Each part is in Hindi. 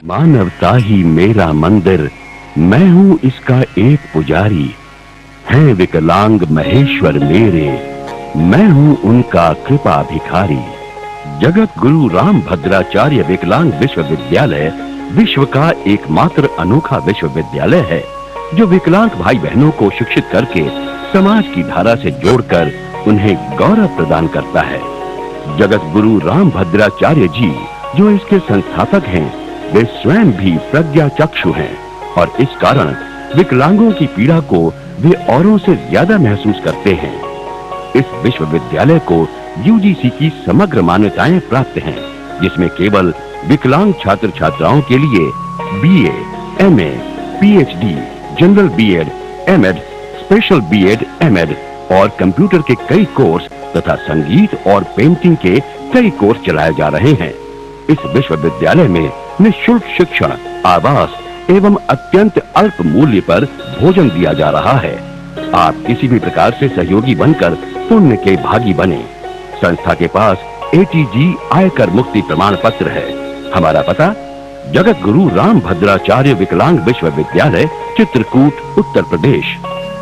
मानवता ही मेरा मंदिर, मैं हूँ इसका एक पुजारी। हैं विकलांग महेश्वर मेरे, मैं हूँ उनका कृपा भिखारी। जगत गुरु राम भद्राचार्य विकलांग विश्वविद्यालय विश्व का एकमात्र अनोखा विश्वविद्यालय है जो विकलांग भाई बहनों को शिक्षित करके समाज की धारा से जोड़कर उन्हें गौरव प्रदान करता है। जगत गुरु राम भद्राचार्य जी जो इसके संस्थापक हैं, वे स्वयं भी प्रज्ञा चक्षु हैं और इस कारण विकलांगों की पीड़ा को वे औरों से ज्यादा महसूस करते हैं। इस विश्वविद्यालय को यूजीसी की समग्र मान्यताएं प्राप्त हैं, जिसमें केवल विकलांग छात्र छात्राओं के लिए BA, MA, PhD, general BEd, MEd, special BEd, MEd और कंप्यूटर के कई कोर्स तथा संगीत और पेंटिंग के कई कोर्स चलाए जा रहे हैं। इस विश्वविद्यालय में निःशुल्क शिक्षा, आवास एवं अत्यंत अल्प मूल्य पर भोजन दिया जा रहा है। आप किसी भी प्रकार से सहयोगी बनकर पुण्य के भागी बने। संस्था के पास एटीजी आयकर मुक्ति प्रमाण पत्र है। हमारा पता जगत गुरु राम भद्राचार्य विकलांग विश्वविद्यालय, चित्रकूट, उत्तर प्रदेश।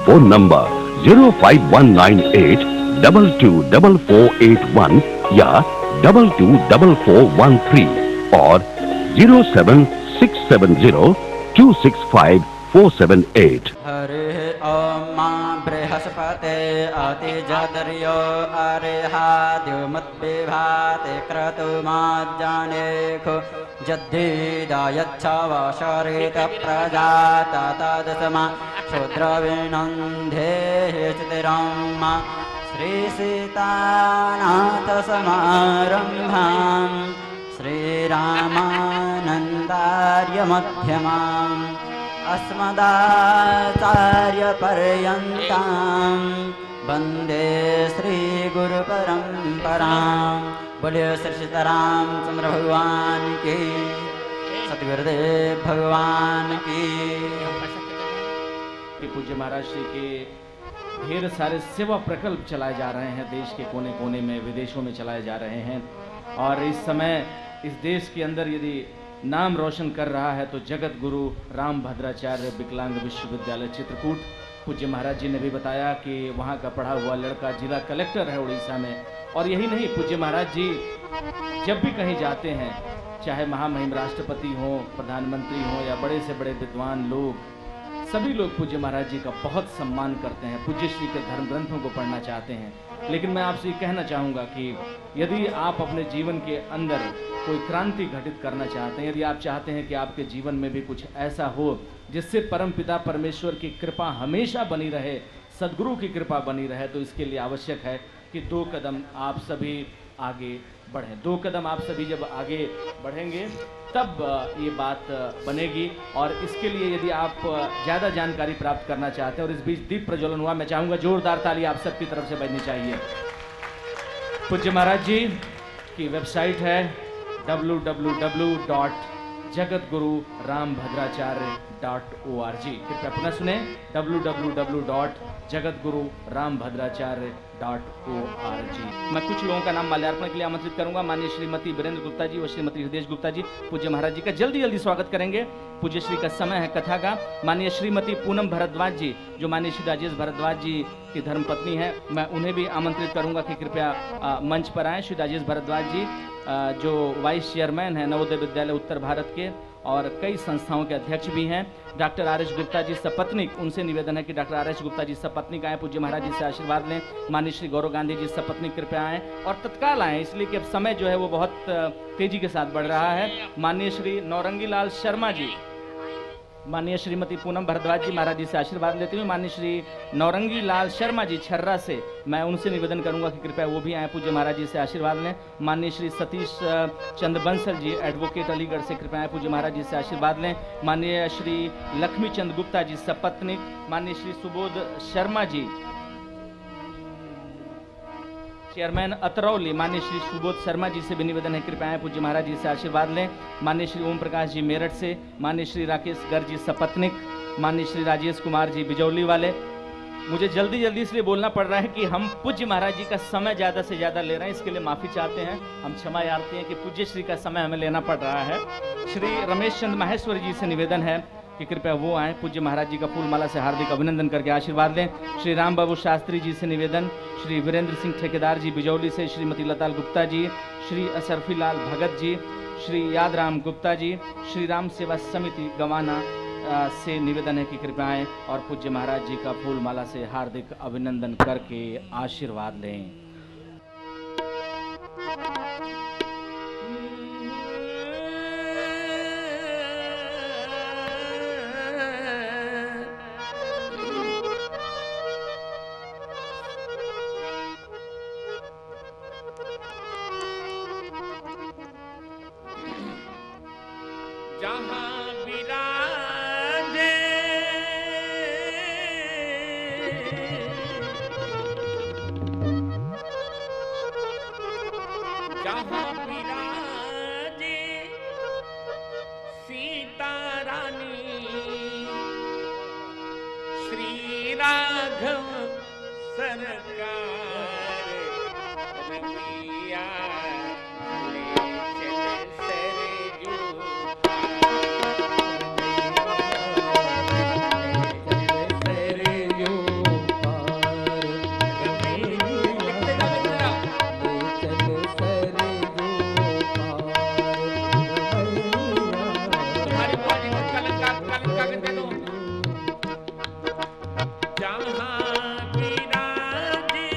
फोन नंबर 05198 224481 या 224413 और 07670 265 478। हरे ओम बृहस्पते अतिजदर्यो अरिहाद्युमद्विभाते क्रतुमाज्जानेखो जद्धिदायच्छावशरित प्रजाता तदसमा क्षुद्रविनन्धे चितिरम् श्रीसीतानाथ समारम्भाम् श्रीरामानन्दार्य मध्यमाम् अस्मदाचार्यपर्यन्तां वन्दे श्रीगुरुपरम्परां। बोलिए श्री सीतारामचंद्र भगवान की, सतगुरुदेव भगवान की। पूज्य महाराज श्री के ढेर सारे सेवा प्रकल्प चलाए जा रहे हैं, देश के कोने कोने में, विदेशों में चलाए जा रहे हैं। और इस समय इस देश के अंदर यदि नाम रोशन कर रहा है तो जगत गुरु राम भद्राचार्य विकलांग विश्वविद्यालय चित्रकूट। पूज्य महाराज जी ने भी बताया कि वहाँ का पढ़ा हुआ लड़का जिला कलेक्टर है उड़ीसा में। और यही नहीं, पूज्य महाराज जी जब भी कहीं जाते हैं, चाहे महामहिम राष्ट्रपति हो, प्रधानमंत्री हो या बड़े से बड़े विद्वान लोग, सभी लोग पूज्य महाराज जी का बहुत सम्मान करते हैं, पूज्य श्री के धर्म ग्रंथों को पढ़ना चाहते हैं। लेकिन मैं आपसे कहना चाहूँगा कि यदि आप अपने जीवन के अंदर कोई क्रांति घटित करना चाहते हैं, यदि आप चाहते हैं कि आपके जीवन में भी कुछ ऐसा हो जिससे परमपिता परमेश्वर की कृपा हमेशा बनी रहे, सद्गुरु की कृपा बनी रहे, तो इसके लिए आवश्यक है कि 2 कदम आप सभी आगे बढ़ें। 2 कदम आप सभी जब आगे बढ़ेंगे तब ये बात बनेगी। और इसके लिए यदि आप ज़्यादा जानकारी प्राप्त करना चाहते हैं, और इस बीच दीप प्रज्वलन हुआ, मैं चाहूँगा जोरदार ताली आप सबकी तरफ से बजनी चाहिए। पूज्य महाराज जी की वेबसाइट है www.jagatgururamabhadracharya.org। कृपया पुनः सुने, www.jagatgururamabhadracharya.org। मैं कुछ लोगों का नाम माल्यार्पण के लिए आमंत्रित करूंगा। माननीय श्रीमती वीरेंद्र गुप्ता जी व श्रीमती हृदय गुप्ता जी पूज्य महाराज जी का जल्दी जल्दी स्वागत करेंगे। पूज्य श्री का समय है कथा का। माननीय श्रीमती पूनम भरद्वाज जी जो माननीय श्री राजेश भरद्वाज जी की धर्मपत्नी है, मैं उन्हें भी आमंत्रित करूंगा कि कृपया मंच पर आएँ। श्री राजेश भरद्वाज जी जो वाइस चेयरमैन हैं नवोदय विद्यालय उत्तर भारत के और कई संस्थाओं के अध्यक्ष भी हैं। Doctor R S. गुप्ता जी सपत्नीक, उनसे निवेदन है कि डॉक्टर आर.एस. गुप्ता जी सपत्नीक आए, पूज्य महाराज जी से आशीर्वाद लें। माननीय श्री गौरव गांधी जी सपत्नीक कृपया आएँ और तत्काल आएँ, इसलिए कि अब समय जो है वो बहुत तेजी के साथ बढ़ रहा है। माननीय श्री नौरंगी लाल शर्मा जी, माननीय श्रीमती पूनम भरद्वाज जी महाराज जी से आशीर्वाद लेते हुए माननीय श्री नौरंगी लाल शर्मा जी छर्रा से, मैं उनसे निवेदन करूंगा कि कृपया वो भी आए, पूज्य महाराज जी से आशीर्वाद लें। माननीय श्री सतीश चंद्र बंसल जी एडवोकेट अलीगढ़ से कृपया आए, पूज्य महाराज जी से आशीर्वाद लें। माननीय श्री लक्ष्मी चंद गुप्ता जी सपत्नीक, माननीय श्री सुबोध शर्मा जी चेयरमैन अतरौली, माननीय श्री सुबोध शर्मा जी से भी निवेदन है कृपया आए, पूज्य महाराज जी से आशीर्वाद लें। माननीय श्री ओम प्रकाश जी मेरठ से, माननीय श्री राकेश गर्ग जी सपत्निक, माननीय श्री राजेश कुमार जी बिजौली वाले, मुझे जल्दी जल्दी इसलिए बोलना पड़ रहा है कि हम पूज्य महाराज जी का समय ज़्यादा से ज़्यादा ले रहे हैं, इसके लिए माफ़ी चाहते हैं। हम क्षमा याचते हैं कि पूज्य श्री का समय हमें लेना पड़ रहा है। श्री रमेश चंद्र माहेश्वर जी से निवेदन है कि कृपया वो आए, पूज्य महाराज जी का फूलमाला से हार्दिक अभिनंदन करके आशीर्वाद लें। श्री राम बाबू शास्त्री जी से निवेदन, श्री वीरेंद्र सिंह ठेकेदार जी बिजौली से, श्रीमती लताल गुप्ता जी, श्री अशरफी लाल भगत जी, श्री यादराम गुप्ता जी, श्री राम सेवा समिति गवाना से निवेदन है कि कृपया आएं और पूज्य महाराज जी का फूलमाला से हार्दिक अभिनंदन करके आशीर्वाद लें। जहाँ विराजे सीता रानी श्री राघव सरकार रमिया जहाँ विराजे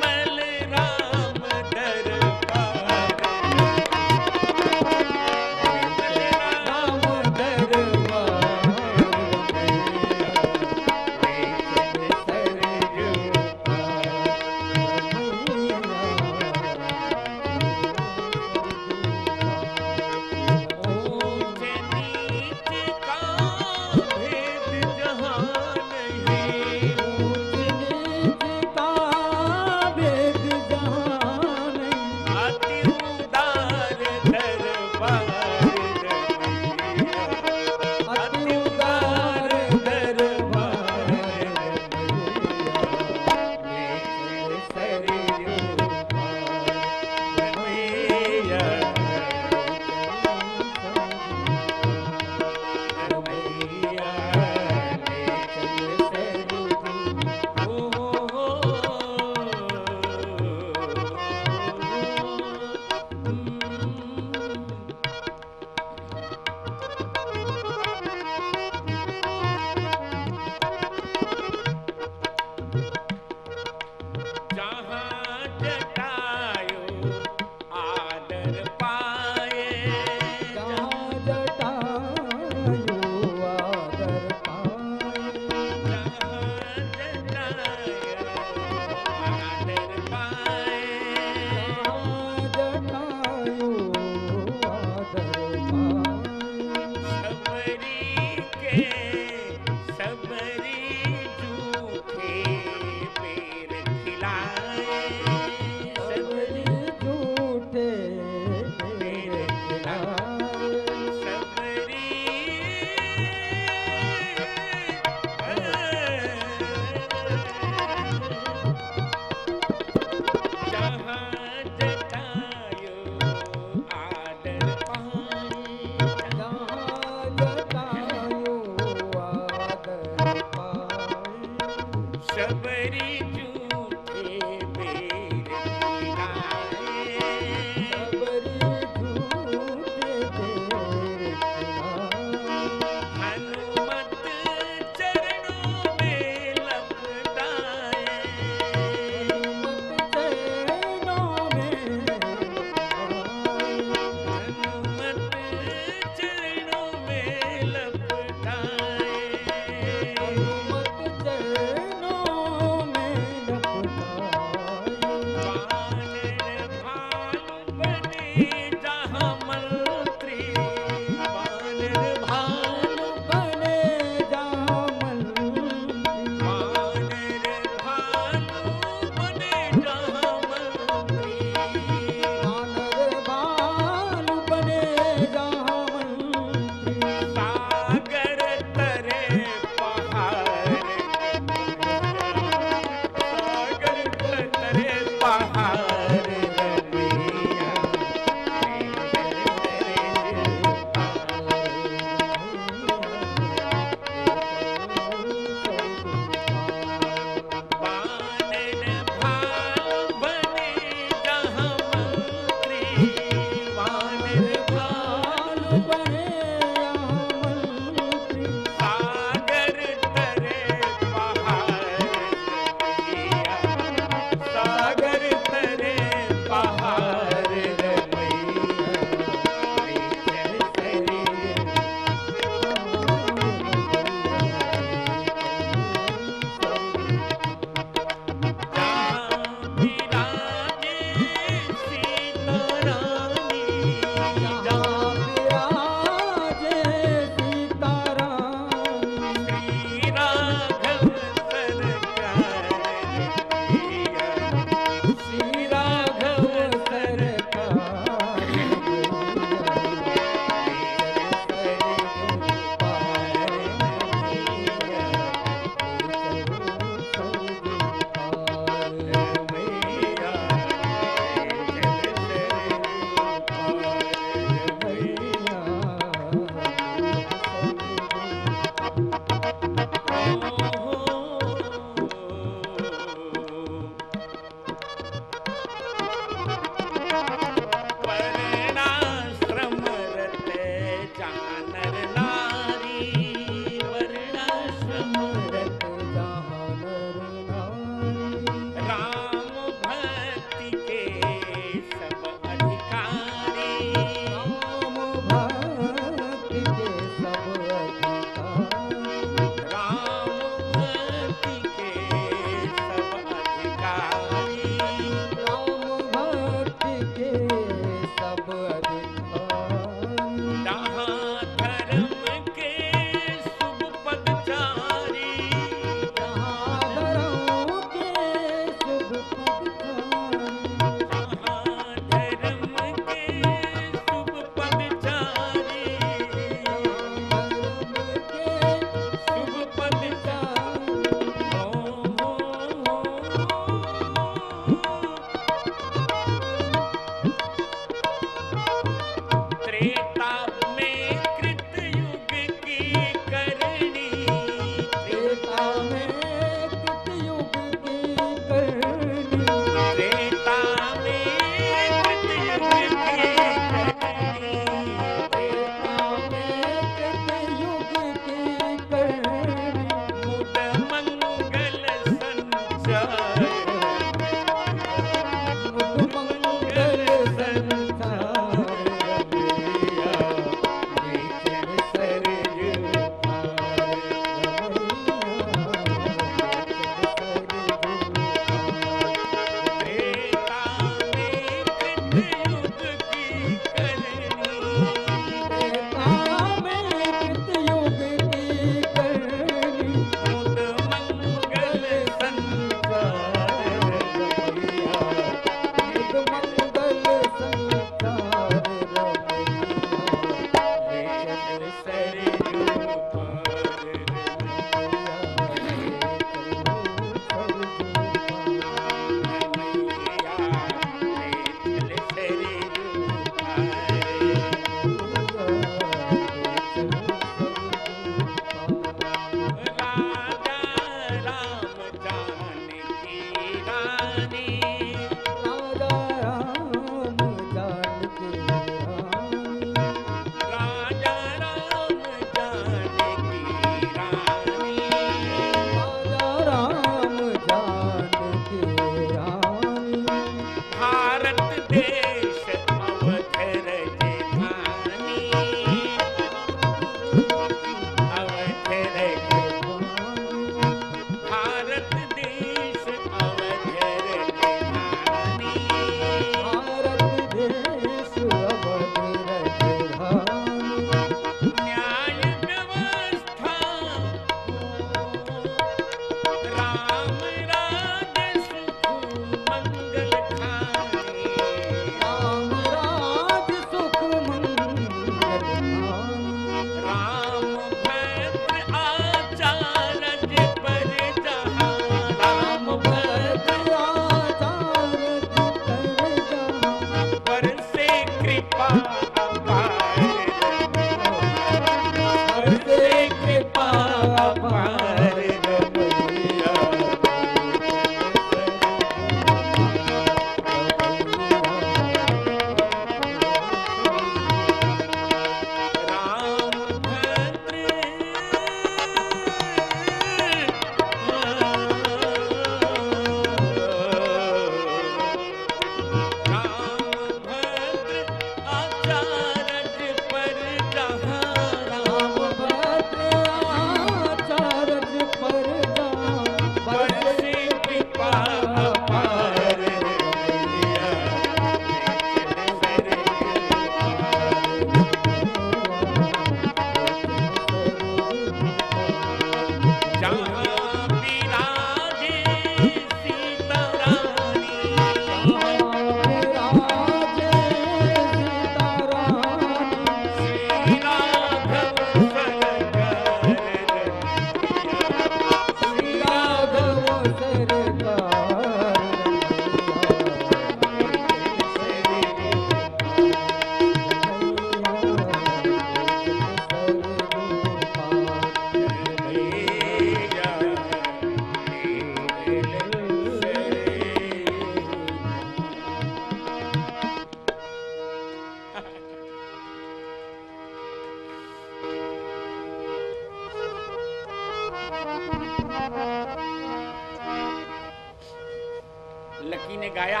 लकी ने गाया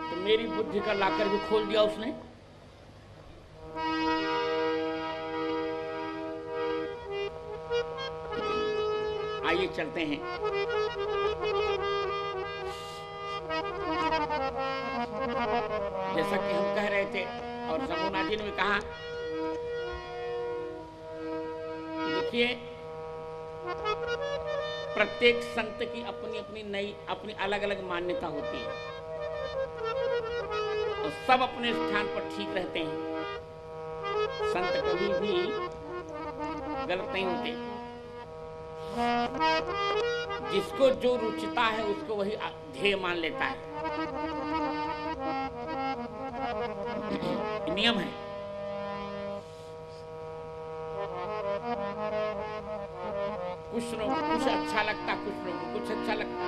तो मेरी बुद्धि का लाकर भी खोल दिया उसने। आइए चलते हैं। जैसा कि हम कह रहे थे और जमुना जी ने भी कहा, देखिए प्रत्येक संत की अपनी अपनी नई अपनी अलग अलग मान्यता होती है और सब अपने स्थान पर ठीक रहते हैं। संत कभी भी गलत नहीं होते। जिसको जो रुचिता है उसको वही ध्येय मान लेता है। नियम है। कुछ लोगों को कुछ अच्छा लगता, कुछ लोगों को कुछ अच्छा लगता,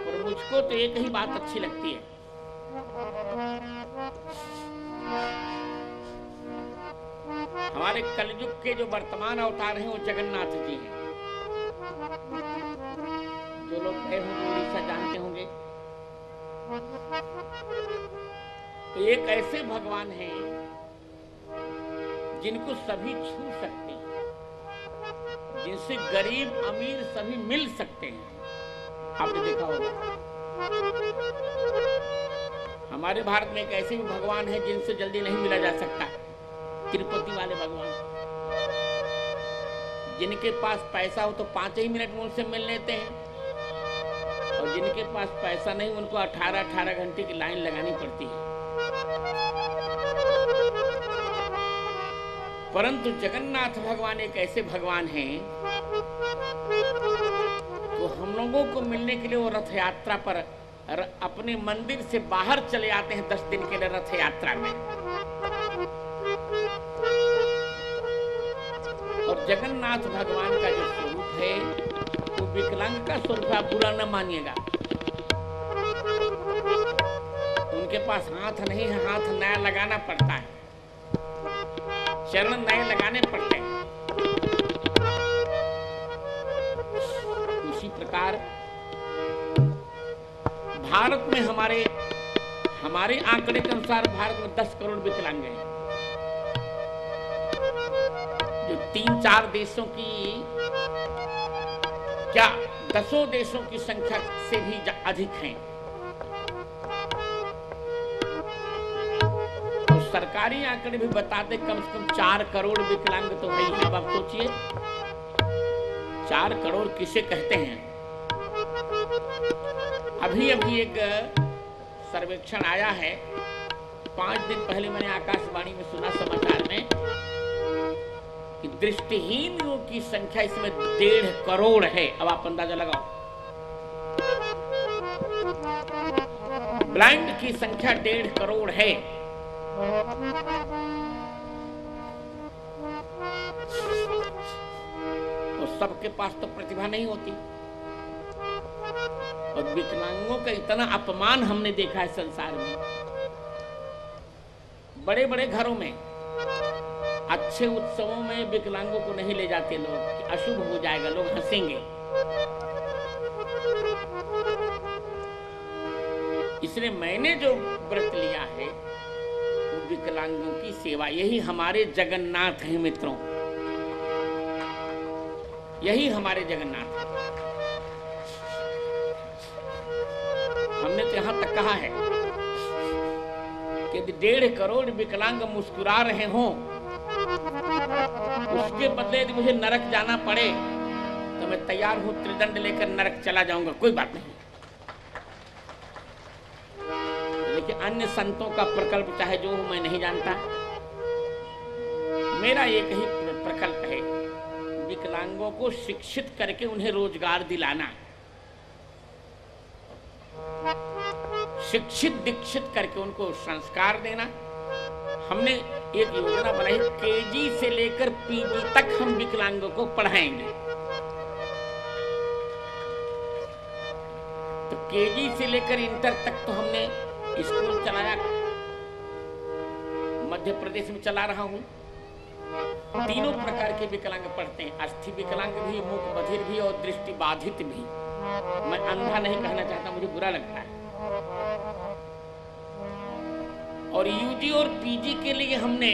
और मुझको तो एक ही बात अच्छी लगती है। हमारे कलयुग के जो वर्तमान अवतार हैं वो जगन्नाथ जी हैं। जो लोग गए होंगे उड़ीसा जानते होंगे। तो एक ऐसे भगवान हैं जिनको सभी छू सकते हैं, जिनसे गरीब अमीर सभी मिल सकते हैं। आपने देखा होगा हमारे भारत में एक ऐसे भी भगवान है जिनसे जल्दी नहीं मिला जा सकता। तिरुपति वाले भगवान, जिनके पास पैसा हो तो 5 ही मिनट में उनसे मिल लेते हैं, और जिनके पास पैसा नहीं उनको 18 घंटे की लाइन लगानी पड़ती है। परंतु जगन्नाथ भगवान एक ऐसे भगवान हैं तो हम लोगों को मिलने के लिए वो रथ यात्रा पर अपने मंदिर से बाहर चले आते हैं 10 दिन के लिए रथ यात्रा में। और जगन्नाथ भगवान का जो स्वरूप है वो विकलांग का स्वरूप, आप बुरा न मानिएगा। उनके पास हाथ नहीं है, हाथ नया लगाना पड़ता है, चरण नए लगाने पड़ते हैं। इसी प्रकार भारत में हमारे आंकड़े के अनुसार भारत में 10 करोड़ विकलांग हैं, जो 3-4 देशों की क्या 10 देशों की संख्या से भी अधिक हैं। और सरकारी आंकड़े भी बताते कम से कम 4 करोड़ विकलांग तो है ही। अब आप सोचिए 4 करोड़ किसे कहते हैं। अभी एक सर्वेक्षण आया है, 5 दिन पहले मैंने आकाशवाणी में सुना समाचार में कि दृष्टिहीन लोगों की संख्या इसमें 1.5 करोड़ है। अब आप अंदाजा लगाओ। ब्लाइंड की संख्या 1.5 करोड़ है। तो सबके पास तो प्रतिभा नहीं होती। और विकलांगों का इतना अपमान हमने देखा है संसार में। बड़े बड़े घरों में अच्छे उत्सवों में विकलांगों को नहीं ले जाते लोग कि अशुभ हो जाएगा, लोग हंसेंगे। इसलिए मैंने जो व्रत लिया है वो विकलांगों की सेवा। यही हमारे जगन्नाथ हैं मित्रों, यही हमारे जगन्नाथ हैं। हमने तो यहां तक कहा है कि 1.5 करोड़ विकलांग मुस्कुरा रहे हों, उसके बदले यदि मुझे नरक जाना पड़े तो मैं तैयार हूं, त्रिदंड लेकर नरक चला जाऊंगा, कोई बात नहीं। लेकिन अन्य संतों का प्रकल्प चाहे जो हो, मैं नहीं जानता। मेरा एक ही प्रकल्प है, विकलांगों को शिक्षित करके उन्हें रोजगार दिलाना, शिक्षित दीक्षित करके उनको संस्कार देना। हमने एक योजना बनाई, केजी से लेकर पीजी तक हम विकलांगों को पढ़ाएंगे। तो केजी से लेकर इंटर तक तो हमने स्कूल चलाया, मध्य प्रदेश में चला रहा हूं। तीनों प्रकार के विकलांग पढ़ते हैं, अस्थि विकलांग भी, मूक बधिर भी और दृष्टि बाधित भी। मैं अंधा नहीं कहना चाहता, मुझे बुरा लगता है। और यूजी और पीजी के लिए हमने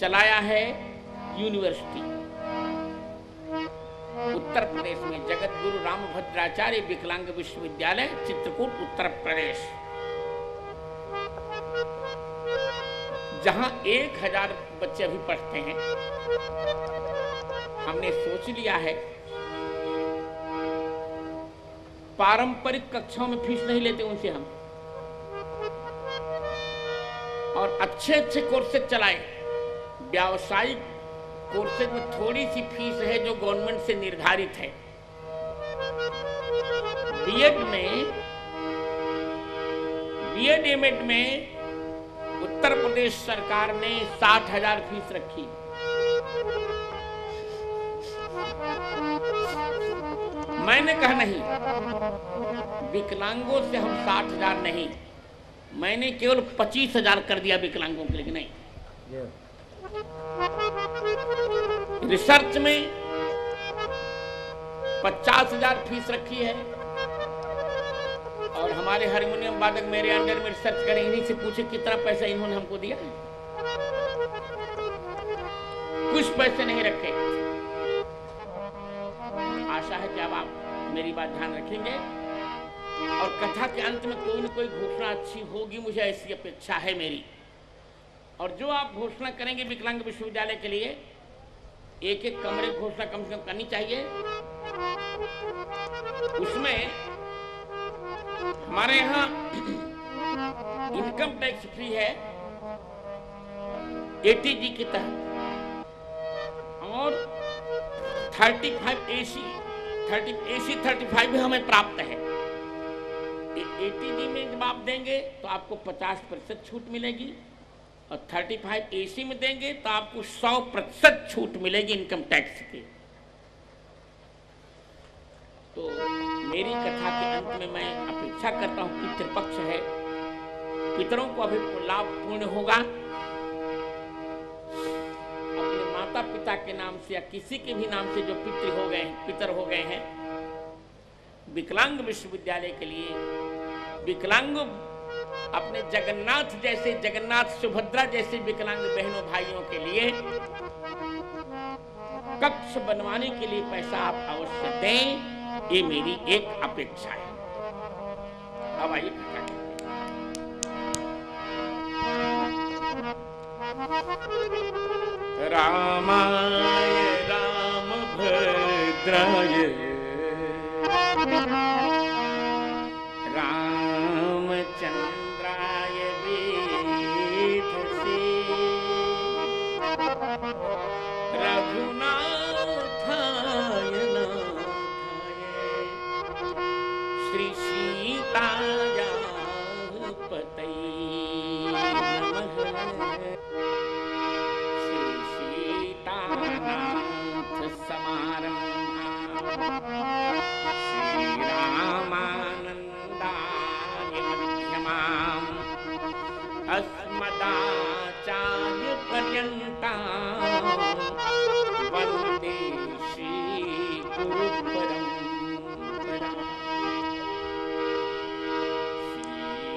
चलाया है यूनिवर्सिटी उत्तर प्रदेश में, जगत गुरु रामभद्राचार्य विकलांग विश्वविद्यालय, चित्रकूट, उत्तर प्रदेश, जहां 1000 बच्चे अभी पढ़ते हैं। हमने सोच लिया है, पारंपरिक कक्षाओं में फीस नहीं लेते उनसे हम, और अच्छे अच्छे कोर्सेज चलाए। व्यावसायिक कोर्सेज में थोड़ी सी फीस है जो गवर्नमेंट से निर्धारित है। बीएड एमएड में उत्तर प्रदेश सरकार ने 60,000 फीस रखी। मैंने कहा नहीं, विकलांगों से हम 60,000 नहीं, मैंने केवल 25,000 कर दिया विकलांगों के लिए। नहीं, रिसर्च में 50,000 फीस रखी है। और हमारे हारमोनियम वादक मेरे अंडर में रिसर्च करें, इन्हीं से पूछे कितना पैसा इन्होंने हमको दिया है। कुछ पैसे नहीं रखे। आशा है कि अब आप मेरी बात ध्यान रखेंगे और कथा के अंत में कोई न कोई घोषणा अच्छी होगी, मुझे ऐसी अपेक्षा है मेरी। और जो आप घोषणा करेंगे विकलांग विश्वविद्यालय के लिए, एक एक कमरे की घोषणा कम से कम करनी चाहिए। उसमें हमारे यहाँ इनकम टैक्स फ्री है एटीजी के तहत, और 35 भी हमें प्राप्त है। एटीजी में जब आप देंगे तो आपको 50% छूट मिलेगी, और 35 एसी में देंगे तो आपको 100% छूट मिलेगी इनकम टैक्स की। तो मेरी कथा के अंत में मैं अपेक्षा करता हूं, पितृपक्ष है, पितरों को अभी लाभ पूर्ण होगा। अपने माता पिता के नाम से या किसी के भी नाम से जो पितर हो गए हैं, विकलांग विश्वविद्यालय के लिए, विकलांग अपने जगन्नाथ सुभद्रा जैसे विकलांग बहनों भाइयों के लिए कक्ष बनवाने के लिए पैसा आप अवश्य दें, ये मेरी एक अपेक्षा है। अब आइए कथा करते हैं। रामाय रामभद्राय रामचंद्राय वेधसे रघुनाथाय नाथाय श्री सीताया पतये नमः। श्री सीतानाथ समारंभां श्री रामानंदार्य मध्यमाम् अस्मदाचार्य पर्यन्तां वन्दे श्री गुरु परम्पराम्।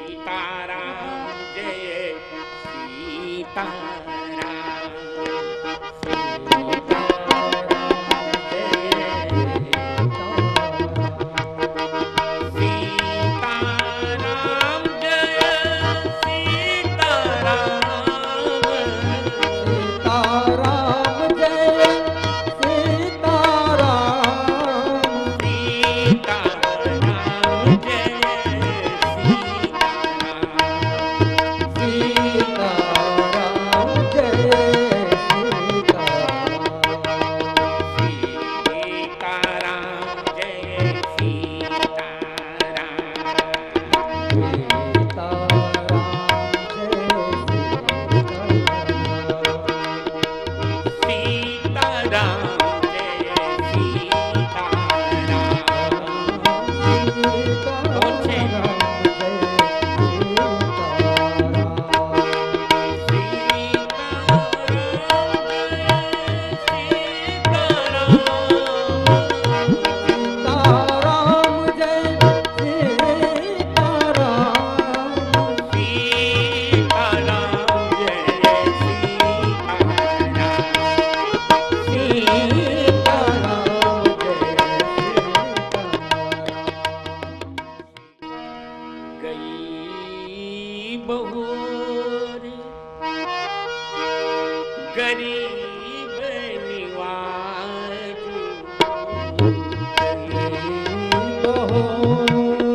सीताराम जय सीताराम, गरीब निवाज गरीब निवाज सरल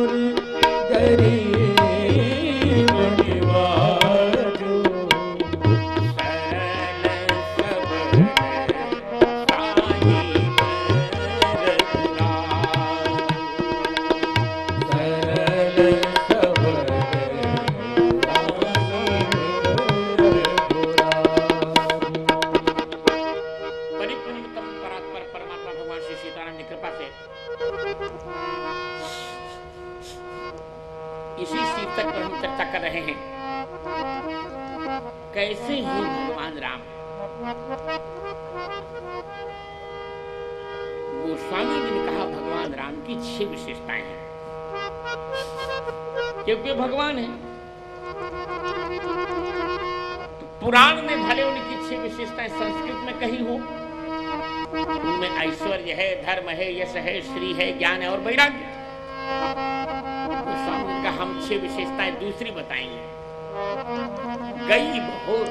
सबल साई इसी शीर्षक पर हम चर्चा कर रहे हैं। कैसे हैं भगवान राम। गोस्वामी जी ने कहा भगवान राम की 6 विशेषताएं हैं, क्योंकि भगवान है। तो पुराण में भले उनकी 6 विशेषताएं संस्कृत में कही हो, उनमें ऐश्वर्य है, धर्म है, यश है, श्री है, ज्ञान है और वैराग्य। का हम 6 विशेषताएं दूसरी बताएंगे। गई बहोर,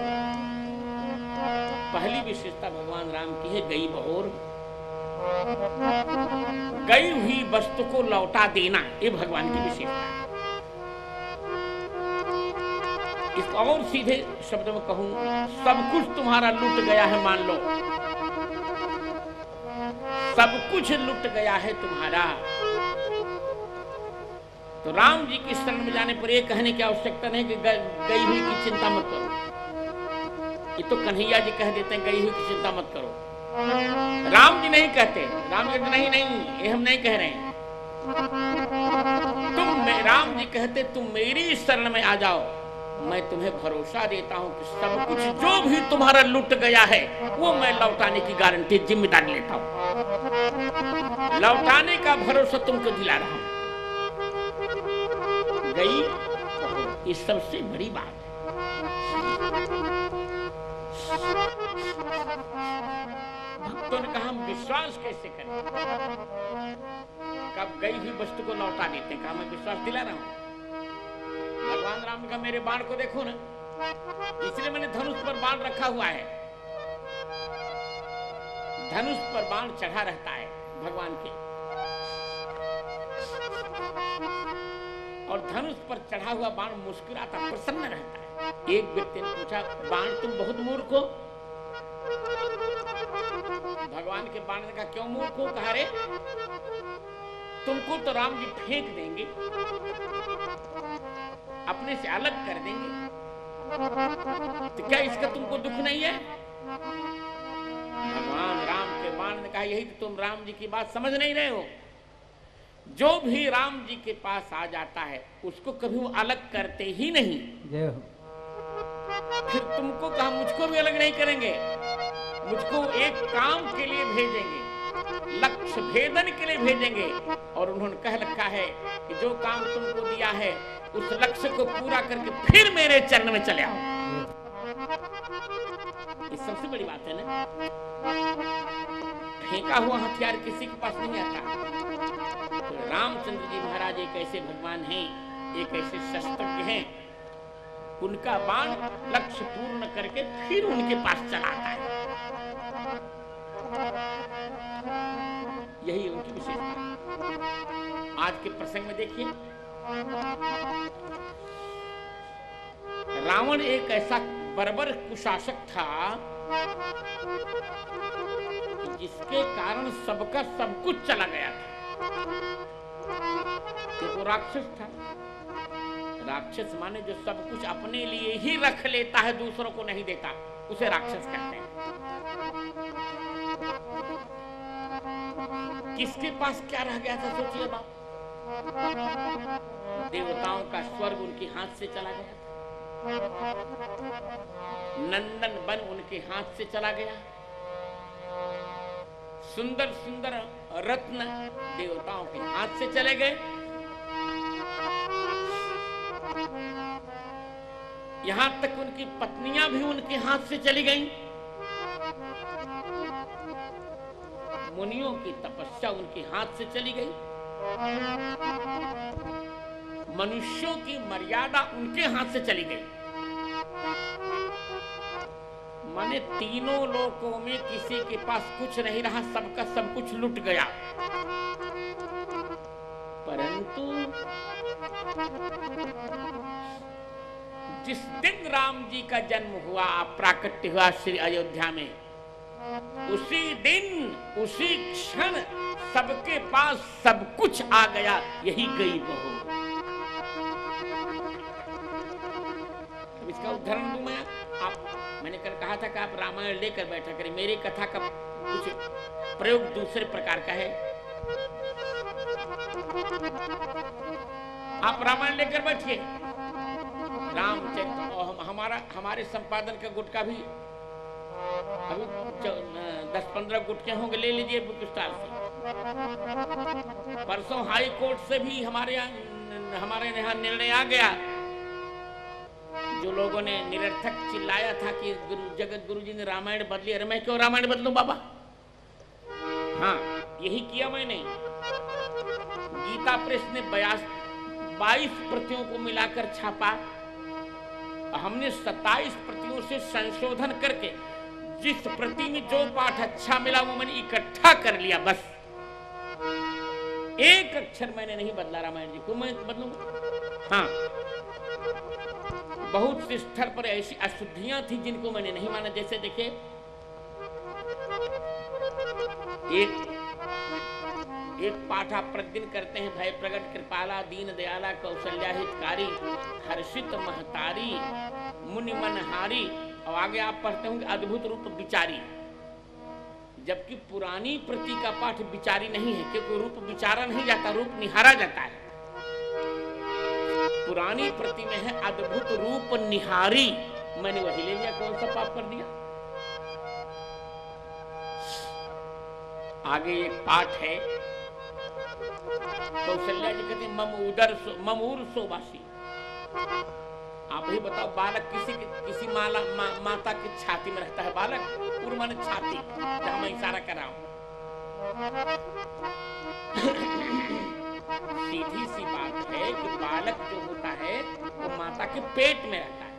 पहली विशेषता भगवान राम की है गई बहोर। गई हुई वस्तु को लौटा देना, ये भगवान की विशेषता है। इस और सीधे शब्द में कहूं, सब कुछ तुम्हारा लुट गया है मान लो, सब कुछ लुट गया है तुम्हारा। तो राम जी की शरण में जाने पर यह कहने की आवश्यकता नहीं कि गई हुई की चिंता मत करो। ये तो कन्हैया जी कह देते हैं गई हुई की चिंता मत करो। राम जी नहीं कहते। राम जी नहीं नहीं, ये हम नहीं कह रहे हैं। राम जी कहते तुम मेरी शरण में आ जाओ, मैं तुम्हें भरोसा देता हूं कि सब कुछ जो भी तुम्हारा लुट गया है वो मैं लौटाने की गारंटी जिम्मेदारी लेता हूं। लौटाने का भरोसा तुमको दिला रहा हूं। गई ये सबसे बड़ी बात है। भक्तों ने कहा हम विश्वास कैसे करें, कब गई हुई वस्तु को लौटा देते हैं। कहा मैं विश्वास दिला रहा हूं। भगवान राम का मेरे बाण को देखो ना, इसलिए मैंने धनुष पर बाण रखा हुआ है। धनुष पर बाण चढ़ा रहता है भगवान के, और धनुष पर चढ़ा हुआ बाण मुस्कुराता प्रसन्न रहता है। एक व्यक्ति ने पूछा बाण तुम बहुत मूर्ख हो। भगवान के बाण ने कहा क्यों मूर्ख हो। कहा रे तुमको तो राम जी फेंक देंगे, अपने से अलग कर देंगे, तो क्या इसका तुमको दुख नहीं है? भगवान राम के बाण ने कहा, यही तो तुम राम जी की बात समझ नहीं रहे हो। जो भी राम जी के पास आ जाता है उसको कभी वो अलग करते ही नहीं। फिर तुमको कहा मुझको भी अलग नहीं करेंगे, मुझको एक काम के लिए भेजेंगे, लक्ष्य भेदन के लिए भेजेंगे। और उन्होंने कह रखा है कि जो काम तुमको दिया है उस लक्ष्य को पूरा करके फिर मेरे चरण में चले आओ। ये सबसे बड़ी बात है ना। फेंका हुआ हथियार किसी के पास नहीं आता। तो रामचंद्र जी महाराज एक ऐसे भगवान हैं, एक ऐसे शस्त्रज्ञ हैं, उनका बाण लक्ष्य पूर्ण करके फिर उनके पास चलाता है। यही उनकी विशेषता। आज के प्रसंग में देखिए, रावण एक ऐसा बर्बर कुशासक था जिसके कारण सबका सब कुछ चला गया था। तो वो राक्षस था। राक्षस माने जो सब कुछ अपने लिए ही रख लेता है, दूसरों को नहीं देता, उसे राक्षस कहते हैं। किसके पास क्या रह गया था सोचिए बाप। देवताओं का स्वर्ग उनके हाथ से चला गया था, नंदन वन उनके हाथ से चला गया, सुंदर सुंदर रत्न देवताओं के हाथ से चले गए, यहां तक उनकी पत्नियां भी उनके हाथ से चली गईं। मुनियों की तपस्या उनके हाथ से चली गई, मनुष्यों की मर्यादा उनके हाथ से चली गई। माने तीनों लोकों में किसी के पास कुछ नहीं रहा, सबका सब कुछ लुट गया। परंतु जिस दिन राम जी का जन्म हुआ, प्राकट्य हुआ श्री अयोध्या में, उसी दिन उसी क्षण सबके पास सब कुछ आ गया। यही गई बहू। अब इसका उदाहरण दूं मैं। मैंने कल कहा था कि आप रामायण लेकर बैठा करें। मेरी कथा का कुछ प्रयोग दूसरे प्रकार का है। आप रामायण लेकर बैठिए, रामचरित, और हमारे संपादन का गुटका भी अभी 10-15 गुटके होंगे, ले लीजिए बुक स्टॉल से। परसों हाई कोर्ट से भी हमारे यहाँ निर्णय आ गया। जो लोगों ने निरर्थक चिल्लाया था कि जगत गुरु जी ने रामायण बदली, अरे मैं क्यों रामायण बदलूं बाबा। हाँ, यही किया मैंने। गीता प्रेस ने 22 प्रतियों को मिलाकर छापा। हमने 27 प्रतियों से संशोधन करके जिस प्रति में जो पाठ अच्छा मिला वो मैंने इकट्ठा कर लिया। बस एक अक्षर मैंने नहीं बदला रामायण जी को। मैं बदलूंगा? हाँ, बहुत से स्तर पर ऐसी अशुद्धियां थी जिनको मैंने नहीं माना। जैसे देखिए, एक पाठ आप प्रतिदिन करते हैं, भय प्रगट कृपाला दीन दयाला कौशल्या हितकारी हर्षित महतारी मुनि मनहारी, और आगे आप पढ़ते होंगे अद्भुत रूप विचारी। जबकि पुरानी प्रति का पाठ विचारी नहीं है, क्योंकि रूप विचारा नहीं जाता, रूप निहारा जाता है। पुरानी प्रति में है अद्भुत रूप निहारी। मैंने वही ले लिया। कौन सा पाप कर दिया? आगे एक पाठ है, कौशल्या जी कहते हैं ममूर सोबासी। आप ही बताओ, बालक किसी माता की छाती में रहता है। बालक पूर्व माने छाती, जहां मैं इशारा कर रहा हूं। सीधी सी बात है कि बालक जो होता है वो माता के पेट में रहता है।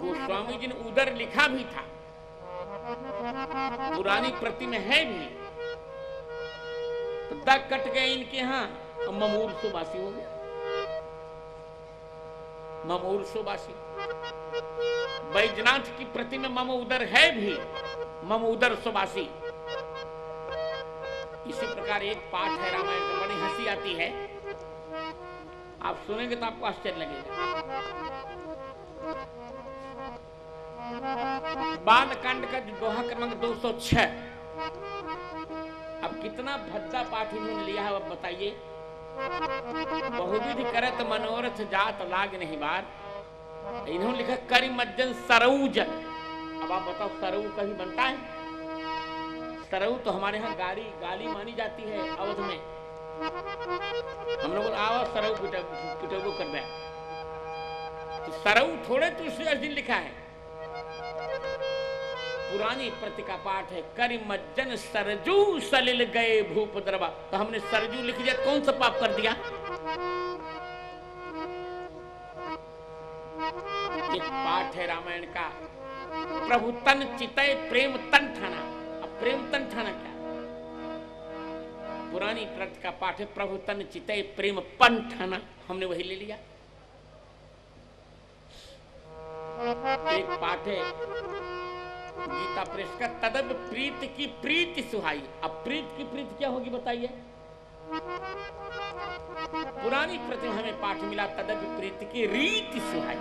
गोस्वामी जी ने उदर लिखा भी था, पुरानी प्रति में है भी। तो दाग कट गए इनके यहाँ, ममूर सुबासी हो गया। ममूर सुबासी। बैजनाथ की प्रति में मम उदर है भी, मम उदर सुबासी। इसी प्रकार एक पाठ है रामायण का, बड़ी हंसी आती है, आप सुनेंगे तो आपको आश्चर्य लगेगा। बालकांड का दोहा क्रमांक 206। अब कितना भद्दा पाठ इन्होंने लिया है, अब बताइए। बहुविधि करत मनोरथ जात लाग नहीं बार, इन्होंने लिखा करि मज्जन सरऊ जन। अब आप बताओ सरऊ कभी बनता है? सरऊ तो हमारे यहाँ गाली मानी जाती है अवध में। हम लोग आवा सरऊ पिटो कर दिया, तो सरऊ थोड़े तुलसीदास जी लिखा है। पुरानी प्रति का पाठ है, करि मज्जन सरजू सलिल गए भूप द्रवा। तो हमने सरजू लिख दिया, कौन सा पाप कर दिया? एक पाठ है रामायण का, प्रभु तन चितय प्रेम तन ठाना। अब प्रेम तन ठाना क्या? पुरानी प्रति का पाठ है, प्रभु तन चितय प्रेम पन ठाना। हमने वही ले लिया। एक पाठ है गीता प्रेस का, तदब प्रीत की प्रीति सुहाई। अब प्रीत की प्रीति क्या होगी बताइए? पुरानी प्रति हमें पाठ मिला, तदब प्रीति की रीति सुहाई।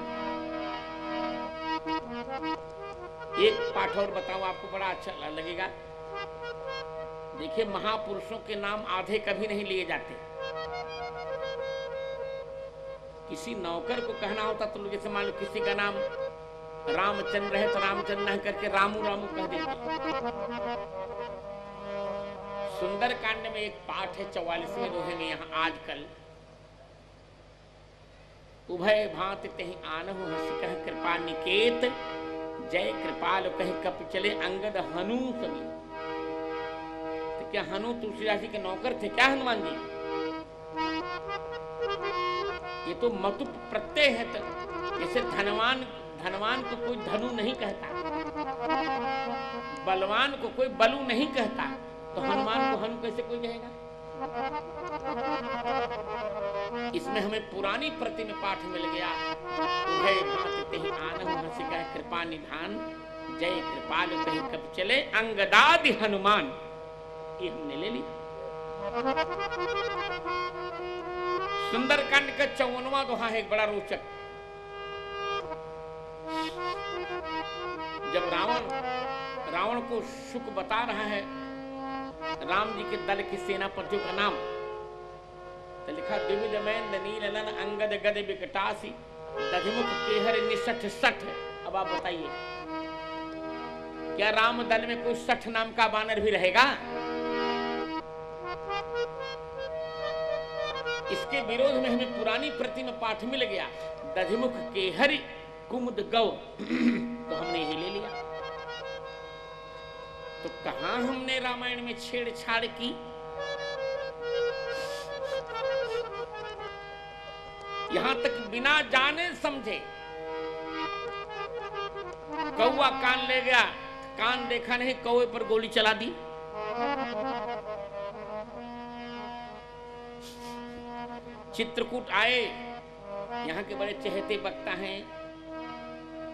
एक पाठ और बताऊं आपको, बड़ा अच्छा लगेगा। देखिए, महापुरुषों के नाम आधे कभी नहीं लिए जाते। किसी नौकर को कहना होता तो जैसे मान लो किसी का नाम रामचंद्र है तो रामचंद्र नहीं करके रामू रामू कह देते। सुंदर कांड में एक पाठ है 44वें दोहे में, यहाँ आजकल, उभय भांति तहि आनहु हंस कह कृपा निकेत, जय कृपाल कह कप चले अंगद हनु सभी। तो क्या हनु तुलसीदास जी के नौकर थे क्या हनुमान जी? ये तो मतु प्रत्यय है। तो जैसे धनवान को कोई धनु नहीं कहता, बलवान को कोई बलू नहीं कहता, तो हनुमान को हनु कैसे कोई कहेगा? इसमें हमें पुरानी प्रति में पाठ मिल गया, उभय भांति तहि आनहु हंस कह कृपा निधान, जय कृपाल कहि कब चले अंगदादि हनुमान। ये हमने ले ली। सुंदरकांड का 54वां दोहा है, एक बड़ा रोचक। जब रावण को शुक बता रहा है राम जी के दल की सेनापतियों का नाम, तो लिखा द्विविध मैंद नील नन अंगद गद बिकटासी, दधिमुख केहर निसठ सठ। अब आप बताइए, क्या राम दल में कोई सठ नाम का बानर भी रहेगा? इसके विरोध में हमें पुरानी प्रति में पाठ मिल गया, दधिमुख केहरि कुमुद गौ। तो हमने यही ले लिया। तो कहां हमने रामायण में छेड़छाड़ की? यहां तक बिना जाने समझे कौआ कान ले गया, कान देखा नहीं, कौए पर गोली चला दी। चित्रकूट आए, यहाँ के बड़े चहेते वक्ता हैं,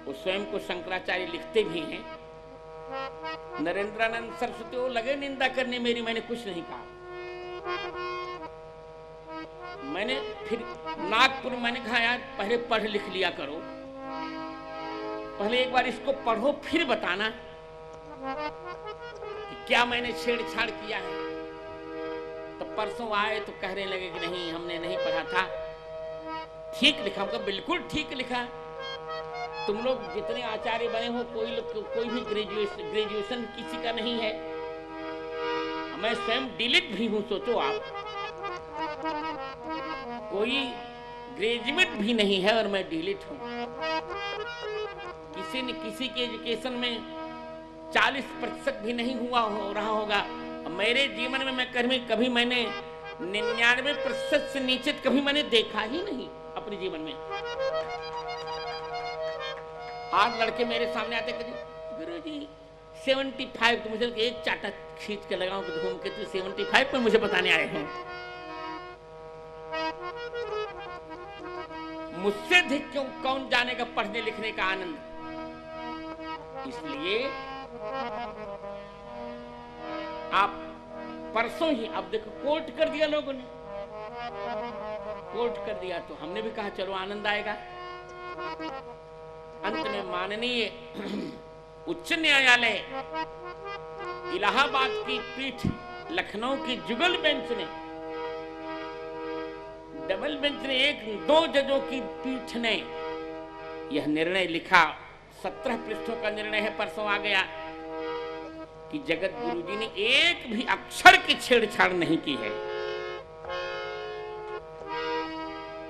वो स्वयं को शंकराचार्य लिखते भी हैं। नरेंद्रानंद सरस्वती वो लगे निंदा करने मेरी, मैंने कुछ नहीं कहा। मैंने फिर नागपुर मैंने कहा यार पहले पढ़ लिख लिया करो, पहले एक बार इसको पढ़ो फिर बताना कि क्या मैंने छेड़छाड़ किया है। तो परसों आए तो कहने लगे कि नहीं हमने नहीं पढ़ा था, ठीक लिखा। हमको बिल्कुल ठीक लिखा। तुम लोग जितने आचार्य बने हो कोई भी ग्रेजुएशन किसी का नहीं है। मैं स्वयं डिलीट भी हूं, सोचो आप, कोई ग्रेजुएट भी नहीं है और मैं डिलीट हूं। किसी ने किसी के एजुकेशन में 40% भी नहीं हुआ हो रहा होगा। मेरे जीवन में मैं कभी मैंने 99% से नीचे कभी मैंने देखा ही नहीं अपने जीवन में। आज लड़के मेरे सामने आते गुरुजी 75, तो मुझे एक चाटा खींच के लगाऊं कि घूम के तू 75 पर मुझे बताने आए हो। मुझसे अधिक क्यों कौन जानेगा पढ़ने लिखने का आनंद। इसलिए आप परसों ही, अब देखो कोर्ट कर दिया लोगों ने, कोर्ट कर दिया तो हमने भी कहा चलो आनंद आएगा। अंत में माननीय उच्च न्यायालय इलाहाबाद की पीठ, लखनऊ की जुगल बेंच ने, डबल बेंच ने, 1-2 जजों की पीठ ने यह निर्णय लिखा, 17 पृष्ठों का निर्णय है, परसों आ गया, कि जगत गुरु जी ने एक भी अक्षर की छेड़छाड़ नहीं की है।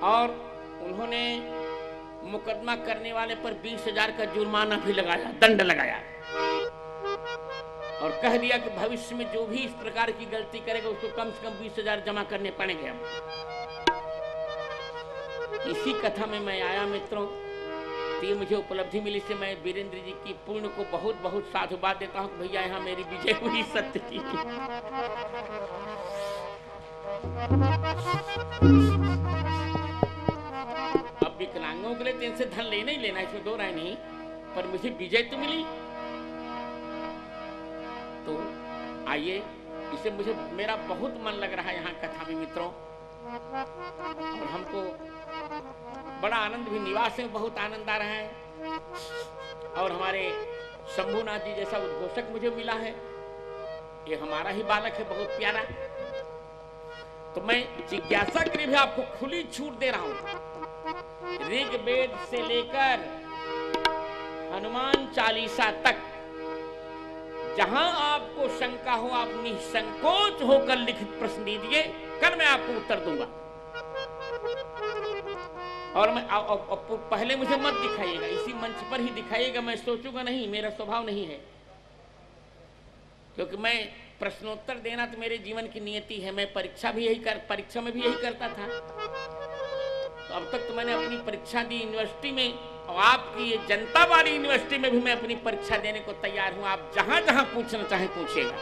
और उन्होंने मुकदमा करने वाले पर 20,000 का जुर्माना भी लगाया, दंड लगाया, और कह दिया कि भविष्य में जो भी इस प्रकार की गलती करेगा उसको कम से कम 20,000 जमा करने पड़ेंगे। इसी कथा में मैं आया मित्रों, तो ये मुझे उपलब्धि मिली से मैं वीरेंद्र जी की पूर्ण को बहुत बहुत साधुवाद देता हूँ कि भैया यहाँ मेरी विजय हुई सत्य की। अब विकलांगों के लिए तो इनसे धन लेना ही लेना, इसमें 2 राय नहीं, पर मुझे विजय तो मिली। तो आइए, इसे मुझे मेरा बहुत मन लग रहा है यहाँ कथा में मित्रों, और हमको बड़ा आनंद भी, निवास में बहुत आनंद आ रहा है। और हमारे शंभुनाथ जी जैसा उद्घोषक मुझे मिला है, ये हमारा ही बालक है, बहुत प्यारा। तो मैं जिज्ञासा के लिए भी आपको खुली छूट दे रहा हूं, ऋग्वेद से लेकर हनुमान चालीसा तक जहां आपको शंका हो आप निसंकोच होकर लिखित प्रश्न दीजिए, कल मैं आपको उत्तर दूंगा। और मैं पहले मुझे मत दिखाइएगा, इसी मंच पर ही दिखाइएगा, मैं सोचूंगा नहीं, मेरा स्वभाव नहीं है, क्योंकि मैं प्रश्नोत्तर देना तो मेरे जीवन की नियति है। मैं परीक्षा में भी यही करता था। तो अब तक तो मैंने अपनी परीक्षा दी यूनिवर्सिटी में, और आपकी ये जनता वाली यूनिवर्सिटी में भी मैं अपनी परीक्षा देने को तैयार हूं। आप जहां जहां पूछना चाहें पूछिएगा।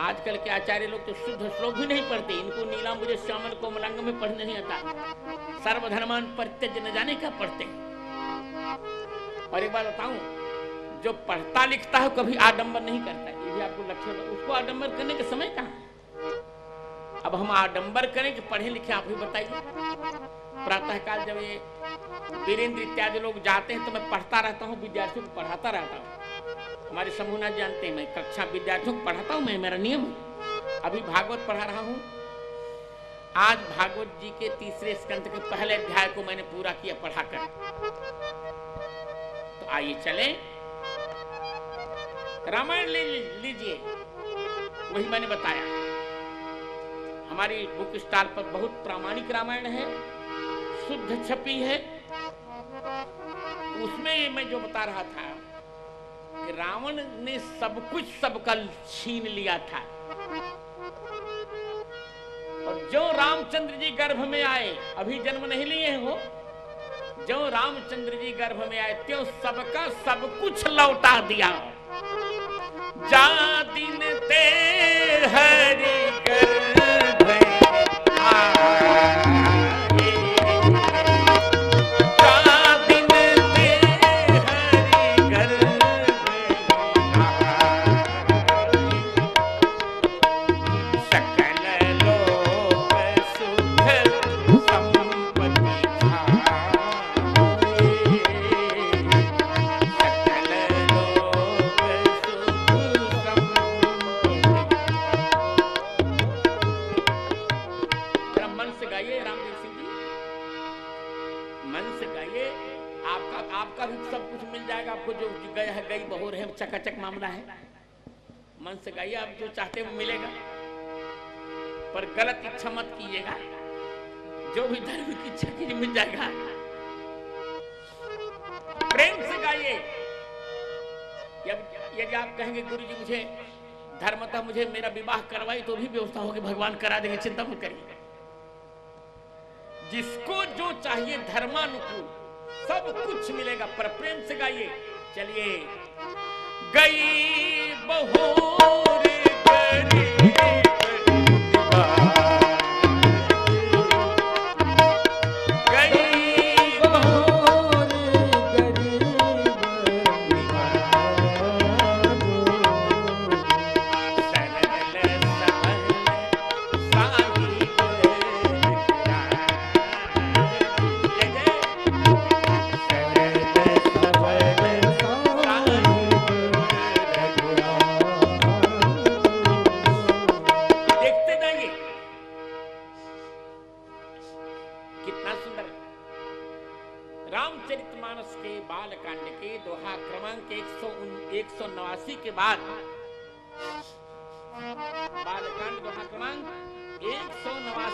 आजकल के आचार्य लोग तो शुद्ध श्लोक भी नहीं पढ़ते, इनको नीलांबुज श्यामल कोमलांग में पढ़ने नहीं आता, सर्वधर्मान परित्यज्य न जाने क्या पढ़ते। और एक बात बताऊं, जो पढ़ता लिखता है कभी आडंबर नहीं करता, ये भी आपको लक्षण, उसको आडंबर करने का समय कहां है। अब हम आडंबर करें कि पढ़े लिखे, आप ही बताइए। प्रातःकाल जब ये वीरेंद्र इत्यादि लोग जाते हैं तो मैं पढ़ता रहता हूँ, विद्यार्थियों को पढ़ाता रहता हूँ। हमारे शंभुनाथ जानते हैं, मैं कक्षा विद्यार्थियों को पढ़ाता हूँ, मैं, मेरा नियम है। अभी भागवत पढ़ा रहा हूँ, आज भागवत जी के 3रे स्कंद के पहले अध्याय को मैंने पूरा किया पढ़ाकर। तो आइए चले, रामायण ले लीजिए, वही मैंने बताया। हमारी बुक स्टॉल पर बहुत प्रामाणिक रामायण है, शुद्ध छपी है। उसमें मैं जो बता रहा था कि रावण ने सब कुछ सबका छीन लिया था, और जो रामचंद्र जी गर्भ में आए, अभी जन्म नहीं लिए हो, जो रामचंद्र जी गर्भ में आए त्यों सबका सब कुछ लौटा दिया। जा दिन ते हरि गर्भ आए, जा दिन ते हरि गर्भ आए, सकल लोक सुख संपत्ति छाए, सकल लोक सुख संपत्ति। जरा मन से गाइए रामदेव सिंह जी, मन से गाइए, आपका भी सब कुछ मिल जाएगा आपको, जो गया है गई बहोर है, चकाचक मामला है। मन से गाइए, आप जो चाहते हैं वो मिलेगा, पर गलत इच्छा मत कीजिएगा, जो भी धर्म की इच्छा कीजिए मिल जाएगा। प्रेम से गाइए। यदि आप कहेंगे गुरु जी मुझे धर्मतः मुझे मेरा विवाह करवाई, तो भी व्यवस्था होगी, भगवान करा देंगे, चिंता मत करिए। जिसको जो चाहिए धर्मानुकूल सब कुछ मिलेगा, पर प्रेम से गाइए। चलिए, गई बहोर गरीब गई बहोर गरीब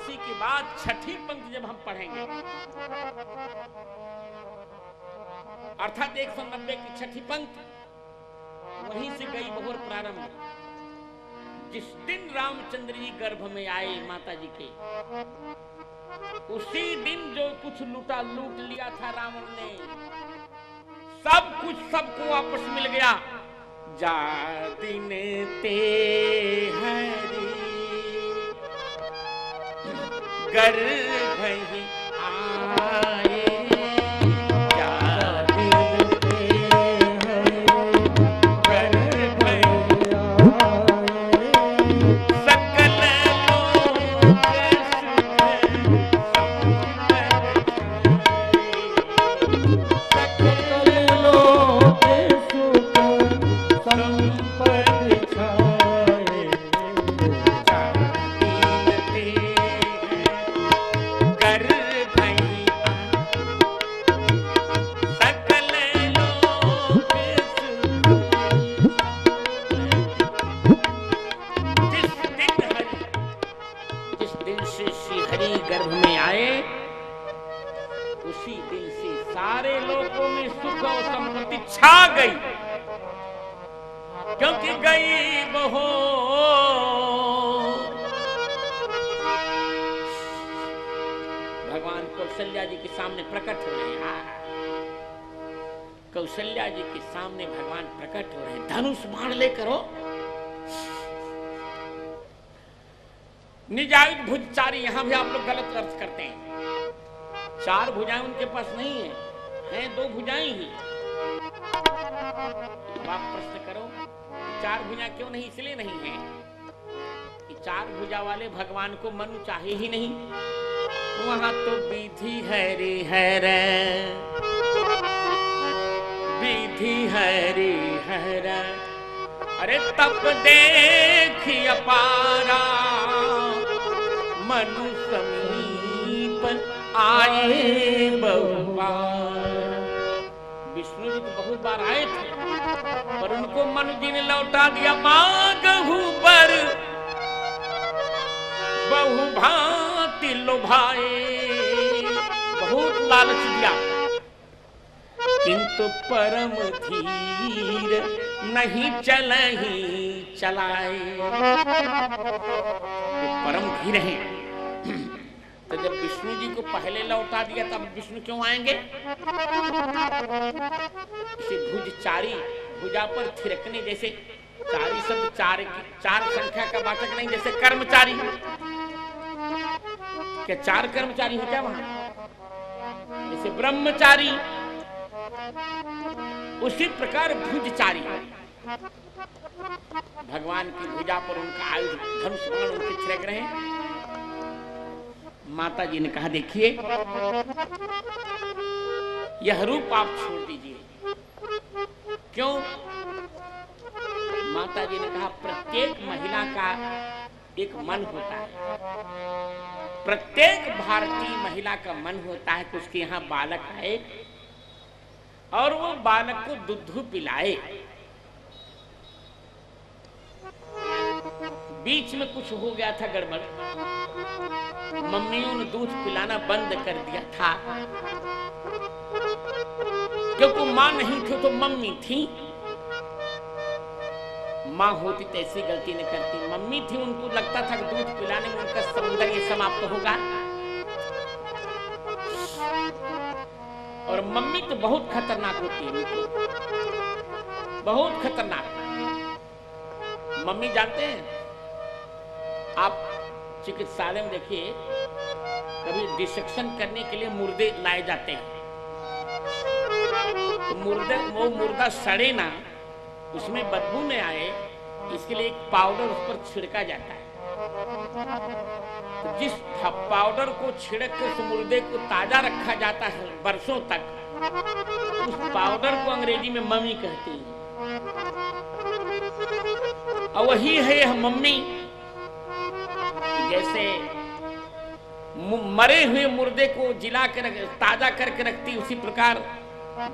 88 के बाद छठी पंक्ति जब हम पढ़ेंगे, अर्थात 190 की छठी पंक्ति, वहीं से गई बहुर प्रारंभ। जिस दिन रामचंद्र जी गर्भ में आए माता जी के, उसी दिन जो कुछ लूट लिया था रावण ने, सब कुछ सबको वापस मिल गया। जा दिन ते हरि गर्भ ही आए, छा गई, क्योंकि गई बहो भगवान कौशल्या जी के सामने प्रकट हो रहे हैं। कौशल्या जी के सामने भगवान प्रकट हो रहे हैं, धनुष बाण लेकर हो, निजायुध भुजचारी। यहां भी आप लोग गलत अर्थ करते हैं। 4 भुजाएं उनके पास नहीं है, हैं 2 भुजाएं ही। आप प्रश्न करो 4 भुजा क्यों नहीं? इसलिए नहीं है कि 4 भुजा वाले भगवान को मनु चाहे ही नहीं। वहां तो विधि हरि हर, विधि हरि हर, अरे तप देखी अपारा, मनु समीप आए बहुबार। विष्णु जी तो बहुत बार आए थे, पर उनको मनु जी ने लौटा दिया। मांगहु बर बहु भांति लुभाए, बहुत लालच दिया, किंतु परम धीर नहीं चलहि चलाए। परम धीर हैं, तो जब विष्णु जी को पहले लौटा दिया तब विष्णु क्यों आएंगे? इसे भुजचारी, भुजा पर थिरकने, जैसे चारी शब्द 4 संख्या का वाचक नहीं, जैसे कर्मचारी। क्या 4 कर्मचारी है क्या वहां? जैसे ब्रह्मचारी, उसी प्रकार भुजचारी। भगवान की भुजा पर उनका आयुध धनुष बाण उनके थिरक रहे हैं। माता जी ने कहा देखिए, यह रूप आप छोड़ दीजिए। क्यों? माता जी ने कहा प्रत्येक महिला का एक मन होता है, प्रत्येक भारतीय महिला का मन होता है कि उसके यहाँ बालक आए और वो बालक को दूध पिलाए। बीच में कुछ हो गया था गड़बड़, मम्मियों ने दूध पिलाना बंद कर दिया था, क्योंकि मां नहीं थी तो मम्मी थी। मां होती तो ऐसी गलती नहीं करती, मम्मी थी, उनको लगता था कि दूध पिलाने में उनका सौंदर्य समाप्त होगा। और मम्मी तो बहुत खतरनाक होती है, बहुत खतरनाक। मम्मी जानते हैं आप, चिकित्सालय में देखिए, कभी डिसेक्शन करने के लिए मुर्दे लाए जाते हैं, तो वो मुर्दा सड़े ना, उसमें बदबू न आए, इसके लिए एक पाउडर उस पर छिड़का जाता है। तो जिस पाउडर को छिड़क कर उस मुर्दे को ताजा रखा जाता है बरसों तक, उस पाउडर को अंग्रेजी में मम्मी कहते हैं। और वही है यह मम्मी, जैसे मरे हुए मुर्दे को जिला कर ताजा करके रखती, उसी प्रकार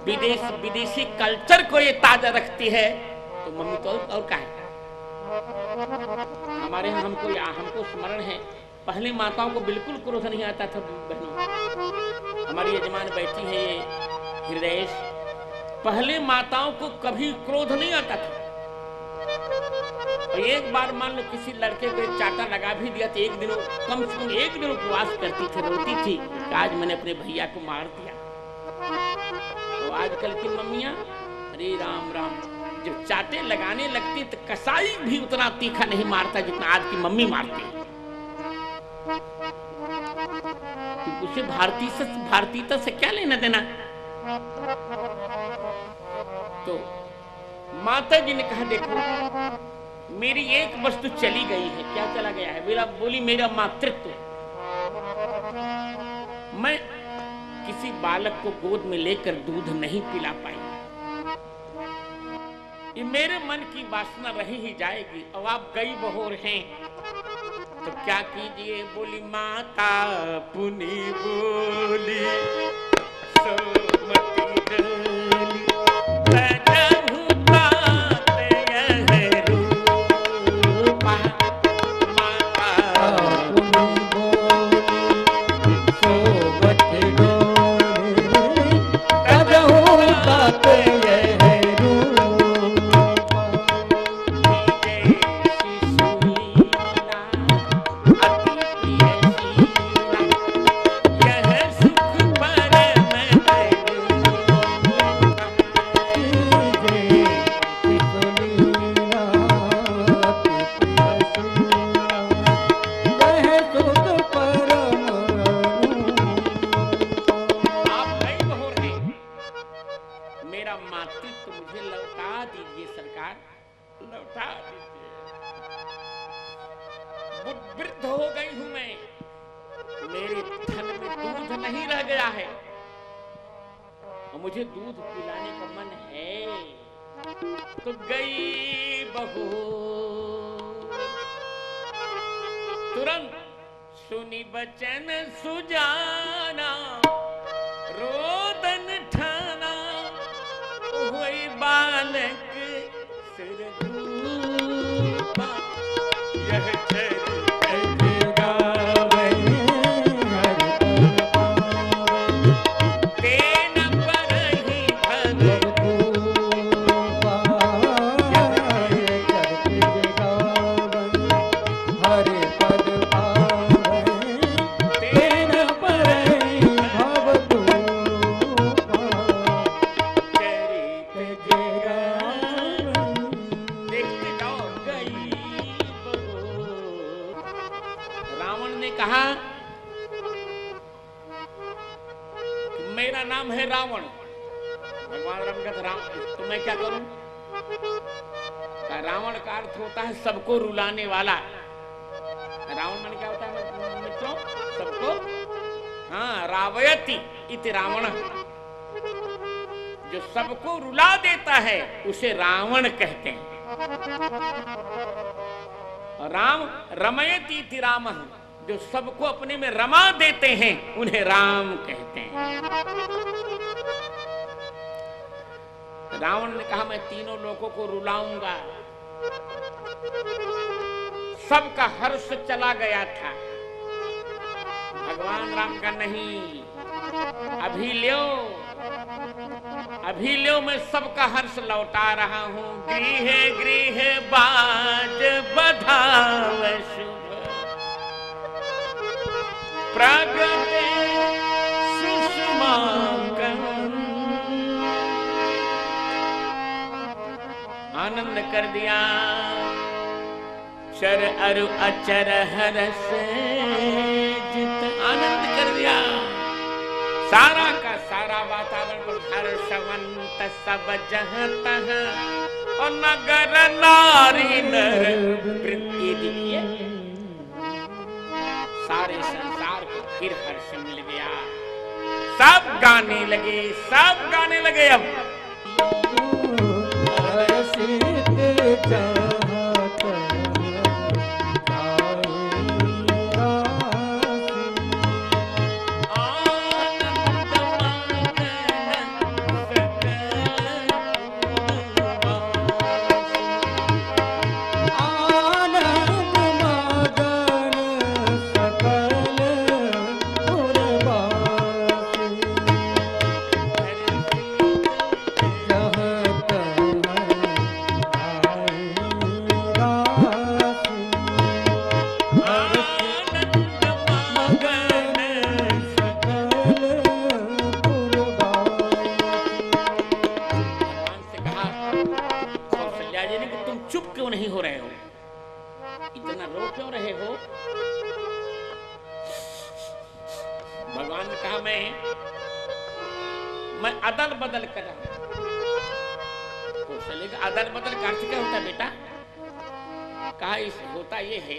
विदेशी कल्चर को ये ताजा रखती है। तो मम्मी तो और क्या है। हमारे यहाँ हमको स्मरण है, पहले माताओं को बिल्कुल क्रोध नहीं आता था बहनों। हमारी यजमान बैठी है ये हृदयेश, पहले माताओं को कभी क्रोध नहीं आता था। और एक बार मान लो किसी लड़के को एक चाटा लगा भी दिया तो एक दिन कम से कम एक दिन उपवास करती थी, रोती थी कि आज मैंने अपने भैया को मार दिया। तो आजकल की मम्मियां अरे राम राम, जब चाटे लगाने लगती तो कसाई भी उतना तीखा नहीं मारता जितना आज की मम्मी मारती है। उसे भारतीयता से क्या लेना देना। तो माता जी ने कहा देखो मेरी एक वस्तु चली गई है। क्या चला गया है? मेरा मातृत्व। मैं किसी बालक को गोद में लेकर दूध नहीं पिला पाई। ये मेरे मन की वासना रही ही जाएगी। अब आप गई बहोर हैं तो क्या कीजिए? बोली माता पुनी बोली सोमती डोली मुझे दूध पिलाने का मन है। तो गई बहू तुरंत सुनी बचन सुजाना, रोदन ठाना हुई बालक सिरधूपा। यह मेरा नाम है रावण। भगवान राम का राम, तो मैं क्या करूं? रावण का अर्थ होता है सबको रुलाने वाला। रावण माने क्या होता है मित्रों? सबको, हाँ, रावयति इति रावण, जो सबको रुला देता है उसे रावण कहते हैं। राम रमयति इति रामः, जो सबको अपने में रमा देते हैं उन्हें राम कहते हैं। रावण ने कहा मैं तीनों लोगों को रुलाऊंगा। सबका हर्ष चला गया था, भगवान राम का नहीं। अभी ल्यो मैं सबका हर्ष लौटा रहा हूं। गृह गृह बाज बधाव शुभ, प्रगटे सुषमाकं। आनंद कर दिया चर अरु अचर हरस जित। आनंद कर दिया, सारा का सारा वातावरण हर्षवंत सब जहां तहां। और नगर नारी नर वृत्ति देखिए, सारे संसार को फिर हर्ष मिल गया। सब गाने लगे, सब गाने लगे। अब रो क्यों रहे हो? भगवान ने कहा मैं अदल बदल कर रहा हूं। कौशल्य का अदल बदल का अर्थ क्या होता है बेटा? कहा इस होता ये है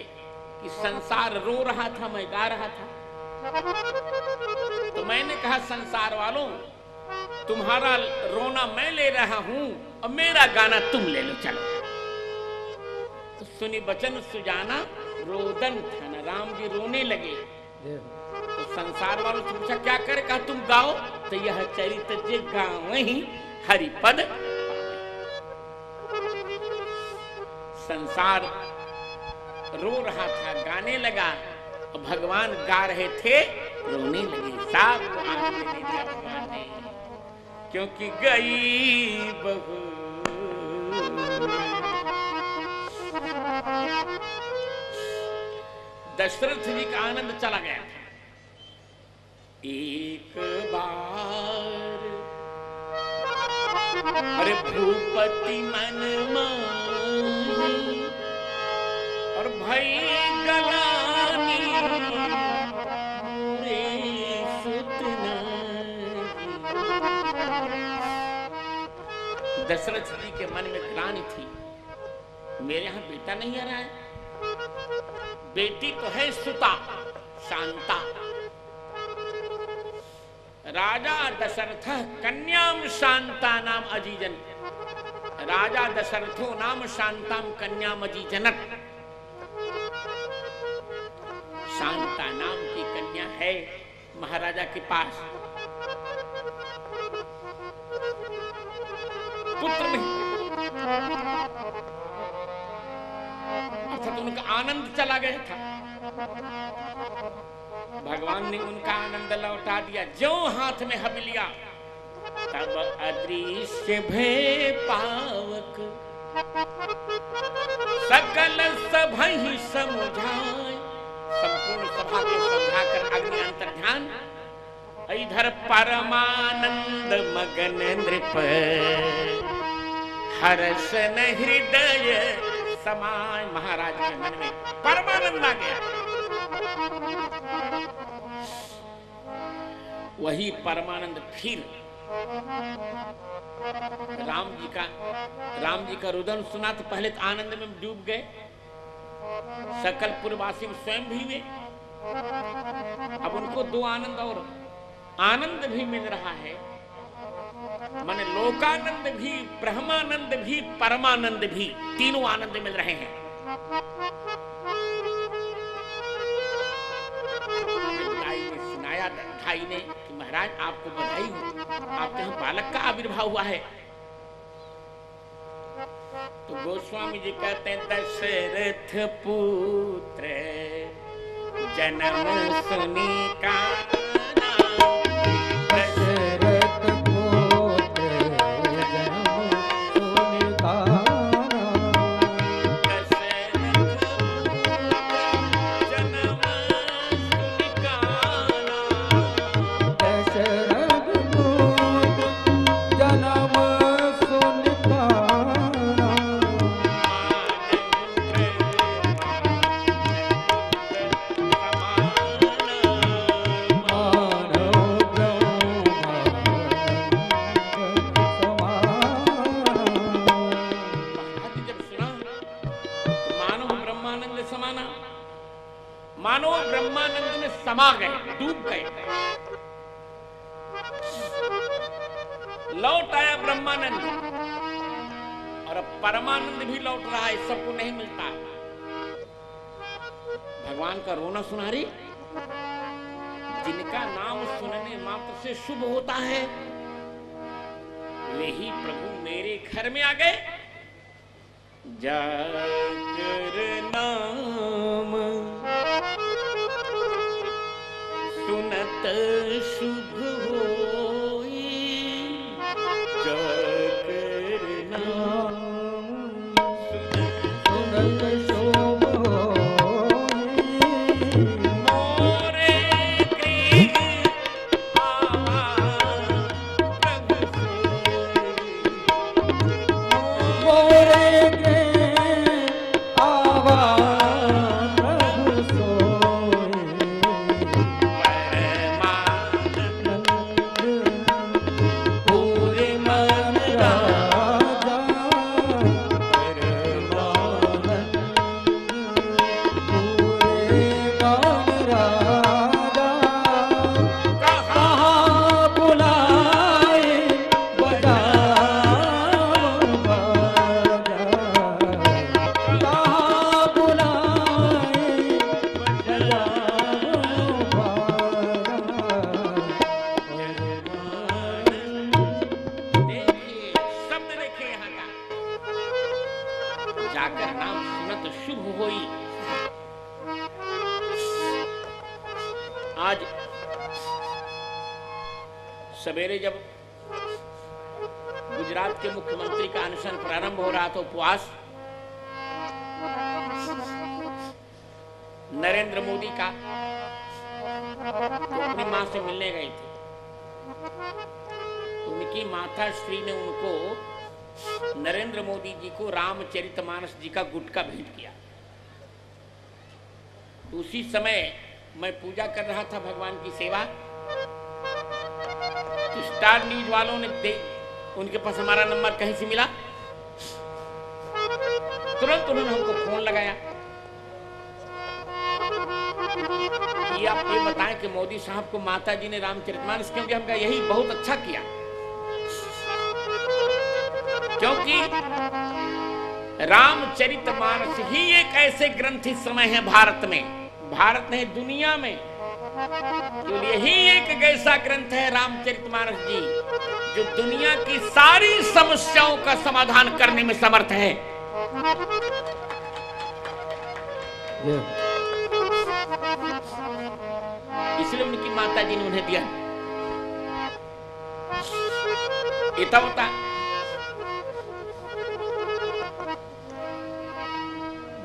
कि संसार रो रहा था, मैं गा रहा था। तो मैंने कहा संसार वालों, तुम्हारा रोना मैं ले रहा हूं और मेरा गाना तुम ले लो, चलो। तो सुनी बचन सुजाना रोदन थन, राम जी रोने लगे। तो संसार वालों से पूछा क्या करे? कहा तुम गाओ। तो यह चरित जे गाँव ही हरिपद। संसार रो रहा था, गाने लगा, और भगवान गा रहे थे, रोने लगे। सब को आनंद दे दिया भगवान ने, क्योंकि गई बहू। दशरथ जी का आनंद चला गया था। एक बार अरे भूपति मन मानी और भई गलानी रे सुतना। दशरथ जी के मन में ग्लानि थी, मेरे यहां बेटा नहीं आ रहा है। बेटी तो है सुता शांता। राजा दशरथ कन्याम शांता नाम अजीजन। राजा दशरथो नाम शांताम कन्याम अजीजनक। शांता नाम की कन्या है महाराजा के पास। पुत्र नहीं, अर्थात उनका आनंद चला गया था। भगवान ने उनका आनंद लौटा दिया। जो हाथ में हबिलिया, तब अदृश्य भय पावक सकल सभहि समुझाए। संपूर्ण सभा को समझाकर अग्नि अंतर्ध्यान। इधर परमानंद मगन नृप हर्ष न हृदय समाय। महाराज के मन में परमानंद आ गया। वही परमानंद फिर राम जी का रुदन सुना तो पहले तो आनंद में डूब गए। सकल पुरवासी स्वयं भी हुए। अब उनको दो आनंद और आनंद भी मिल रहा है। माने लोकानंद भी, ब्रह्मानंद भी, परमानंद भी, तीनों आनंद मिल रहे हैं। सुनाया भाई ने कि महाराज आपको बधाई हो, आपके यहाँ बालक का आविर्भाव हुआ है। तो गोस्वामी जी कहते हैं दशरथ पुत्र जन्म सुनी का समा गए, डूब गए। लौट आया ब्रह्मानंद और अब परमानंद भी लौट रहा है। सबको नहीं मिलता। भगवान का रोना सुना रही, जिनका नाम सुनने मात्र से शुभ होता है वे ही प्रभु मेरे घर में आ गए। जाकर नाम सुनत शुभ होई, जाकर नाम सुनत शुभ होई। मोरे गृह आवा प्रभु सोई, मोरे गृह आवा आज सवेरे जब गुजरात के मुख्यमंत्री का अनशन प्रारंभ हो रहा था, उपवास, नरेंद्र मोदी का, तो अपनी मां से मिलने गए थे। उनकी माता श्री ने उनको नरेंद्र मोदी जी को रामचरितमानस जी का गुटका भेंट किया। तो उसी समय मैं पूजा कर रहा था भगवान की सेवा, तो स्टार न्यूज वालों ने उनके पास हमारा नंबर कहीं से मिला, तुरंत उन्होंने हमको फोन लगाया कि आप ये बताएं कि मोदी साहब को माता जी ने रामचरितमानस क्यों दिया। हम कहा यही बहुत अच्छा किया, क्योंकि रामचरितमानस ही एक ऐसे ग्रंथ इस समय है भारत में, भारत नहीं दुनिया में, तो यही एक ऐसा ग्रंथ है रामचरितमानस जी जो दुनिया की सारी समस्याओं का समाधान करने में समर्थ है। इसलिए उनकी माता जी ने उन्हें दिया। इतना होता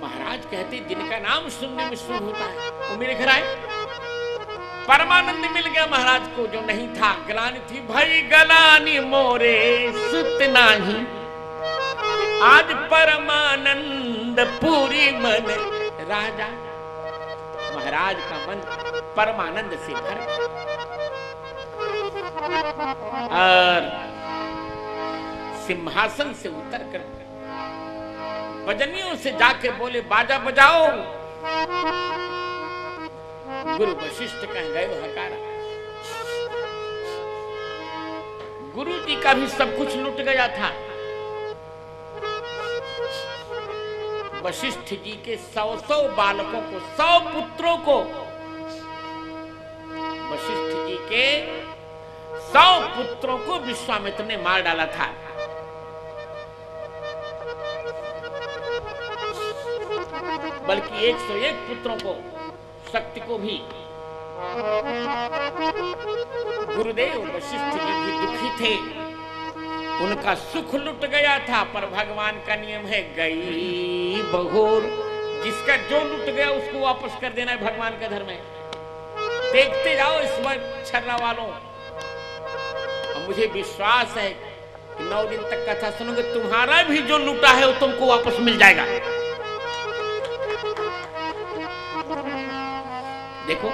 महाराज कहते जिनका नाम सुनने में सुन होता है वो मेरे घर आए। परमानंद मिल गया महाराज को, जो नहीं था। गलानी थी भाई गलानी मोरे सुत नाही, आज परमानंद पूरी मन राजा। महाराज का मन परमानंद से भर, और सिंहासन से उतर कर भजनियों से जाके बोले बाजा बजाओ। गुरु वशिष्ठ कह गए हकारा। गुरु जी का भी सब कुछ लुट गया था। वशिष्ठ जी के 100 बालकों को, 100 पुत्रों को, वशिष्ठ जी के 100 पुत्रों को विश्वामित्र ने मार डाला था। बल्कि 101 पुत्रों को, शक्ति को भी। गुरुदेव वशिष्ठ जी भी दुखी थे, उनका सुख लुट गया था। पर भगवान का नियम है गई बहोर, जिसका जो लुट गया उसको वापस कर देना है, भगवान का धर्म है। देखते जाओ इस बार छर्रा वालों, और मुझे विश्वास है कि 9 दिन तक कथा सुनोगे, तुम्हारा भी जो लुटा है वो तुमको वापस मिल जाएगा। देखो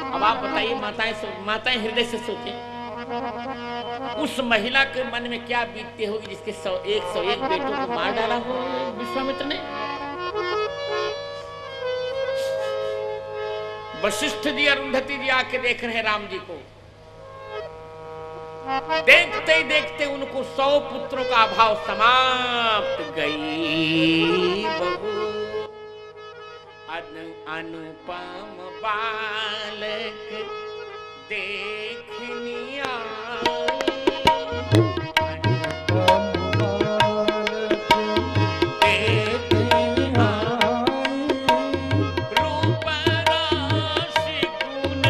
अब आप बताइए, माताएं हृदय से सोचें, उस महिला के मन में क्या बीतती होगी जिसके 101 बेटों को मार डाला हो विश्वामित्र ने। वशिष्ठ जी अरुंधति जी आके देख रहे हैं राम जी को। देखते ही देखते उनको 100 पुत्रों का अभाव समाप्त। गई बहू अनुपम बालक देखनी आई, रूप राशि गुण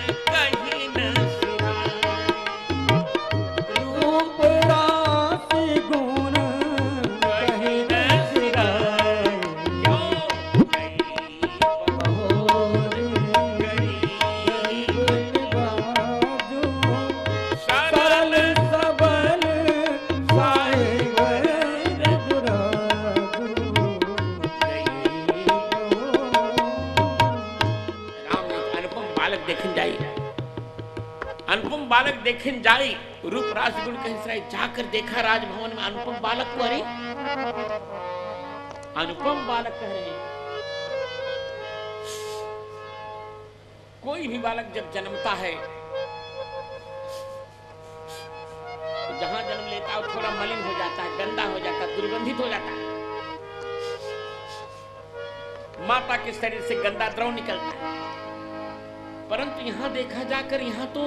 कहीं न सिराई, रूप राशि गुण कहीं न सिराई। अनुपम बालक देखन जाई, रूप राज गुण कहीं जाकर देखा राजभवन में अनुपम बालक को। अरे अनुपम बालक कह रहे हैं। कोई भी बालक जब जन्मता है तो जहां जन्म लेता है थोड़ा मलिन हो जाता है, गंदा हो जाता है, दुर्गंधित हो जाता है। माता के शरीर से गंदा द्रव निकलता है। परंतु यहां देखा जाकर, यहां तो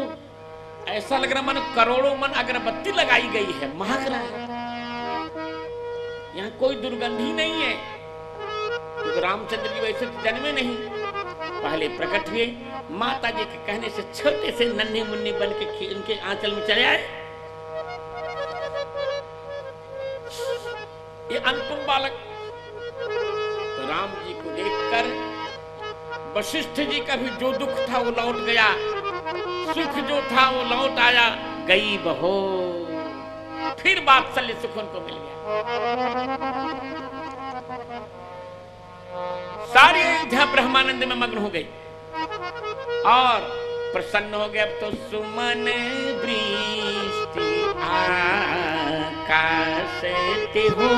ऐसा लग रहा मन करोड़ों मन अगरबत्ती लगाई गई है, महक रहा है। यहां कोई दुर्गंधी नहीं है, क्योंकि रामचंद्र जी वैसे जन्मे नहीं, पहले प्रकट हुए माता जी के कहने से छोटे से नन्हे मुन्ने बन के उनके आंचल में चले आए। ये अनुपम बालक तो राम जी को देखकर वशिष्ठ जी का भी जो दुख था वो लौट गया, सुख जो था वो लौट आया। गई बहो फिर वात्सल्य सुख उनको मिल गया। सारी अयोध्या ब्रह्मानंद में मग्न हो गई और प्रसन्न हो गया। अब तो सुमन वृष्टि आकाश ते हो,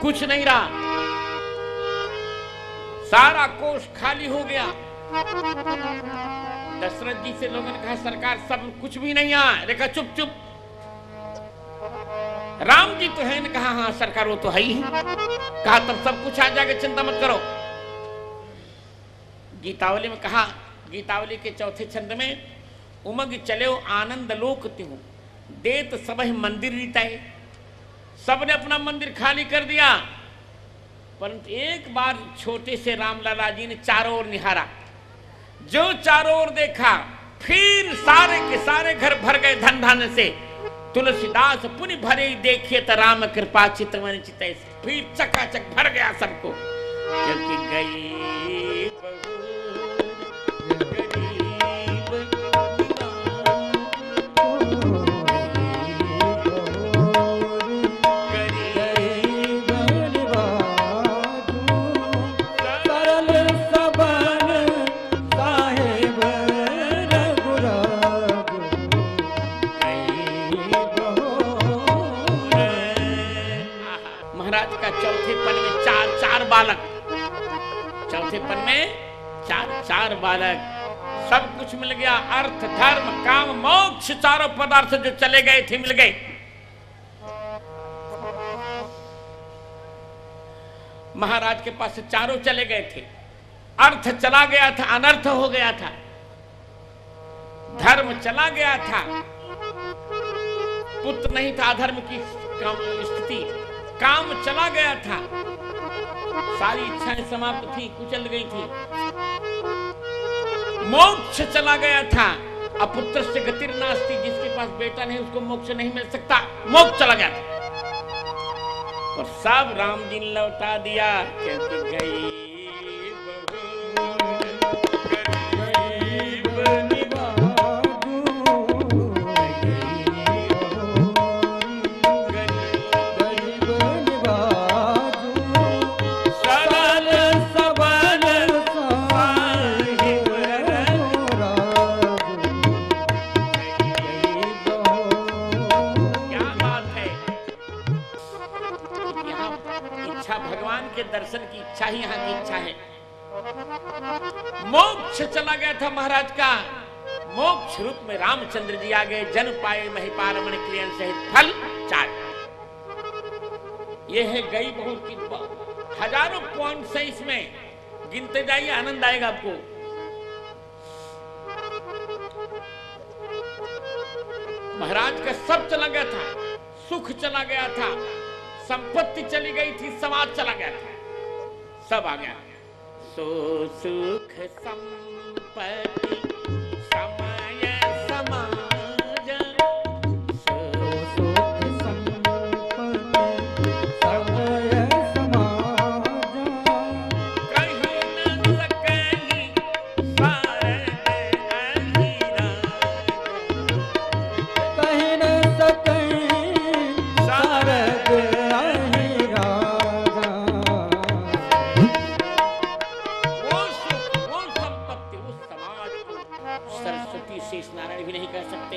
कुछ नहीं रहा, सारा कोष खाली हो गया। दशरथ जी से लोगों ने कहा सरकार सब कुछ भी नहीं है। देखा चुप चुप। राम जी तो है, ने कहा हाँ सरकार वो तो है ही। कहा तब सब कुछ आ जाएगा, चिंता मत करो। गीतावली में कहा, गीतावली के चौथे छंद में, उमग चले आनंद लोक तिहु देत सबह मंदिर रीताए। सबने अपना मंदिर खाली कर दिया, परंतु एक बार छोटे से रामलाला जी ने चारों ओर निहारा। जो चारों ओर देखा, फिर सारे के सारे घर भर गए धन धान्य से। तुलसीदास पुनि भरे देखिए तो राम कृपा चितवन चितै। फिर चकाचक भर गया सबको, क्योंकि गई बालक, चौथे पन में चार बालक, सब कुछ मिल गया। अर्थ धर्म काम मोक्ष चारों पदार्थ जो चले गए थे मिल गए। महाराज के पास चारों चले गए थे। अर्थ चला गया था, अनर्थ हो गया था। धर्म चला गया था, पुत्र नहीं था, अधर्म की स्थिति। काम चला गया था, सारी इच्छाएं समाप्त थी, कुचल गई थी। मोक्ष चला गया था। अपुत्र से गतिर नास्ति, जिसके पास बेटा नहीं उसको मोक्ष नहीं मिल सकता, मोक्ष चला गया था। और सब राम जी ने लौटा दिया, क्योंकि गई दर्शन की इच्छा ही यहाँ की इच्छा है। मोक्ष चला गया था महाराज का। मोक्ष रूप में रामचंद्र जी आ गए। जन पाए महिपाल मन क्रियन सहित फल चार। ये है गई बहू की। हजारों पॉइंट्स है इसमें, गिनते जाइए, आनंद आएगा आपको। महाराज का सब चला गया था, सुख चला गया था, संपत्ति चली गई थी, समाज चला गया था, सब आ गया। सो सुख संपत्ति समय समाज, सो सुख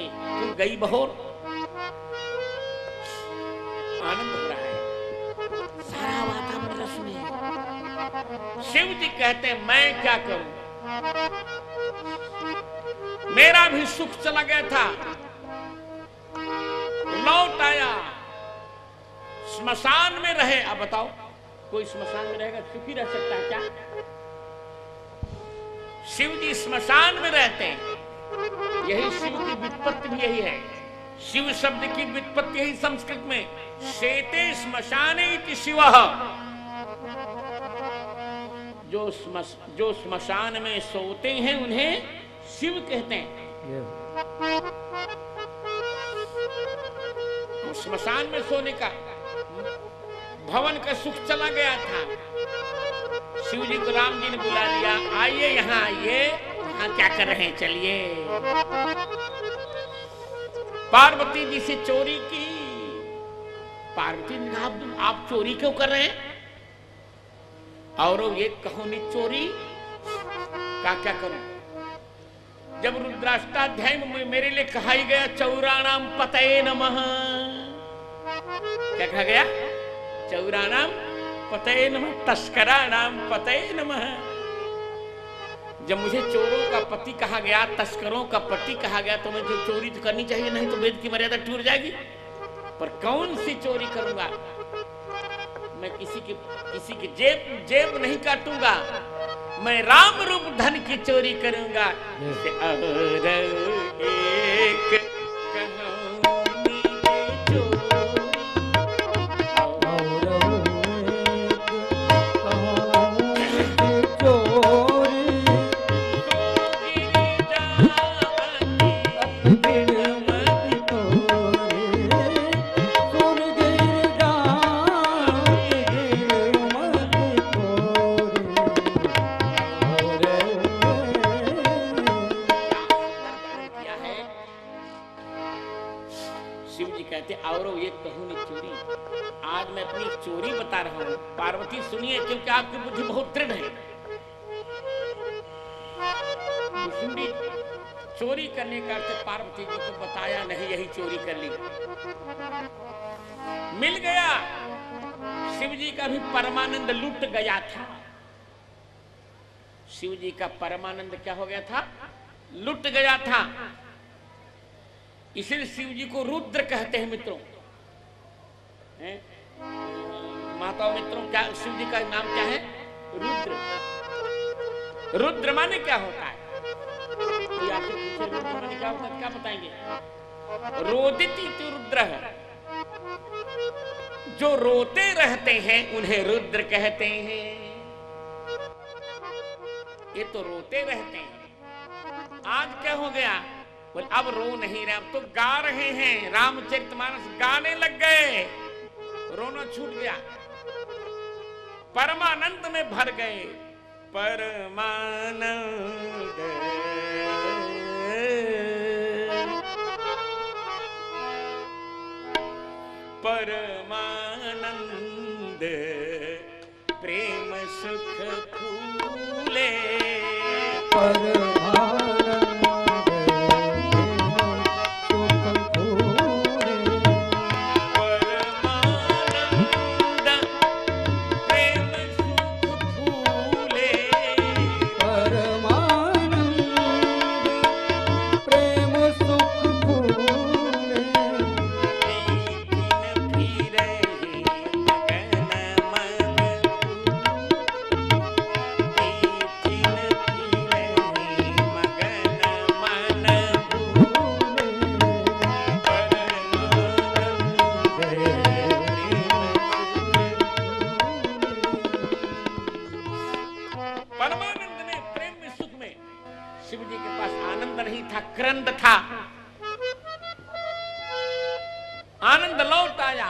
तू गई बहोर, आनंद हो रहा है, सारा वातावरण रस में। शिव जी कहते हैं मैं क्या करूं, मेरा भी सुख चला गया था, लौट आया, स्मशान में रहे। अब बताओ कोई स्मशान में रहेगा सुखी रह सकता है क्या? शिव जी स्मशान में रहते हैं, यही शिव की व्युत्पत्ति भी यही है। शिव शब्द की व्युत्पत्ति यही संस्कृत में, शेते श्मशाने इति शिवः। जो स्मशान में सोते हैं उन्हें शिव कहते हैं। स्मशान में सोने का, भवन का सुख चला गया था। शिव जी को राम जी ने बुला लिया, आइए यहाँ आइए, यहाँ क्या कर रहे हैं, चलिए। पार्वती जी से चोरी की। पार्वती ने कहा आप चोरी क्यों कर रहे हैं? और ये कहोनी चोरी का क्या करूं? जब रुद्राष्टाध्याय में मेरे लिए कहा ही गया चौराणाम पतये नमः, क्या कहा गया? चौराणाम पतये नमः, तस्कराणाम पतये नमः। जब मुझे चोरों का पति कहा गया, तस्करों का पति कहा गया, तो मुझे चोरी तो करनी चाहिए, नहीं तो वेद की मर्यादा टूट जाएगी। पर कौन सी चोरी करूंगा? मैं किसी की जेब नहीं काटूंगा, मैं राम रूप धन की चोरी करूंगा। और एक चोरी बता रहा हूं, पार्वती सुनिए, क्योंकि आपकी बुद्धि बहुत दृढ़ है। चोरी करने का अर्थ पार्वती जी को बताया नहीं, यही चोरी कर ली। मिल गया, शिव जी का भी परमानंद लुट गया था। शिव जी का परमानंद क्या हो गया था? लुट गया था। इसलिए शिव जी को रुद्र कहते हैं मित्रों। माताओं मित्रों, क्या शिव जी का नाम क्या है? रुद्र। रुद्र माने क्या होता है? कोई आपसे पूछे रुद्र माने क्या होता है, क्या बताएंगे? रोदिति तो रुद्र है, जो रोते रहते हैं उन्हें रुद्र कहते हैं। ये तो रोते रहते हैं। आज क्या हो गया? बोले अब रो नहीं रहे, अब तो गा रहे हैं। रामचरितमानस गाने लग गए, रोना छूट गया, परमानंद में भर गए। परमानंद परमानंद प्रेम सुख फूले। क्रंद था, आनंद लौट आया।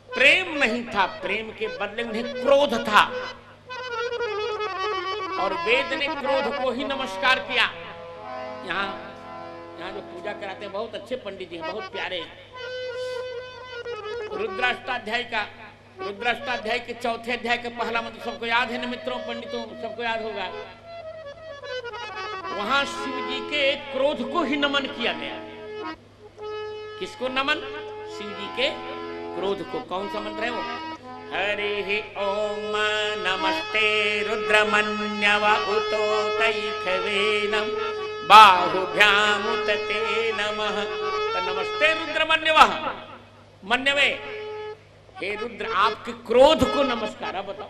प्रेम नहीं था, प्रेम के बदले उन्हें क्रोध था, और वेद ने क्रोध को ही नमस्कार किया। यहाँ जो पूजा कराते हैं बहुत अच्छे पंडित जी हैं, बहुत प्यारे। रुद्राष्टाध्याय के चौथे अध्याय का पहला मंत्र सबको याद है ना मित्रों, पंडितों सबको याद होगा। वहां शिव जी के क्रोध को ही नमन किया गया। किसको नमन? शिव जी के क्रोध को। कौन सा मंत्र है वो? हरि ओम नमस्ते रुद्रमन्यव उतो तैखवेनम बाहुभ्यामुत ते नमः। तो नमस्ते रुद्रमन्यव, मन्यवे हे रुद्र आपके क्रोध को नमस्कार। अब बताओ,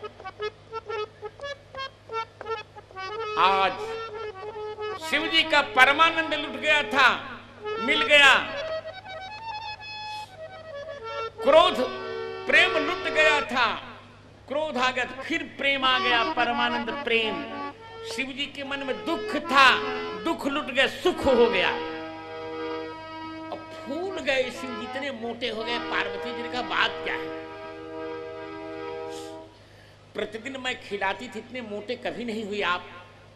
आज शिव जी का परमानंद लुट गया था, मिल गया, क्रोध प्रेम लुट गया था, क्रोध आ गया, फिर प्रेम आ गया, परमानंद प्रेम। शिव जी के मन में दुख था, दुख लुट गया, सुख हो गया। अब फूल गए शिव जी, इतने मोटे हो गए। पार्वती जी ने कहा बात क्या है? प्रतिदिन मैं खिलाती थी, इतने मोटे कभी नहीं हुई आप,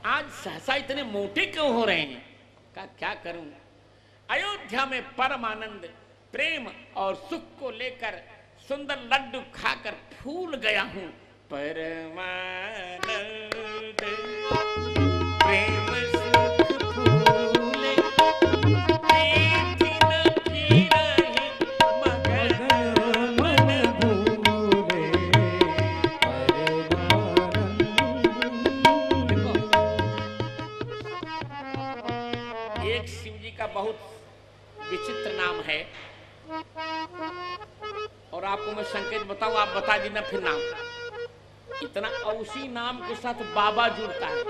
आज सहसा इतने मोटे क्यों हो रहे हैं? कहा क्या करूं, अयोध्या में परमानंद प्रेम और सुख को लेकर सुंदर लड्डू खाकर फूल गया हूं। परमानंद प्रेम सुख फूले, प्रीति न की रही मगर मन भूले। एक शिव जी का बहुत विचित्र नाम है, और आपको मैं संकेत बताऊं, आप बता देना फिर नाम। इतना उसी नाम के साथ बाबा जुड़ता है।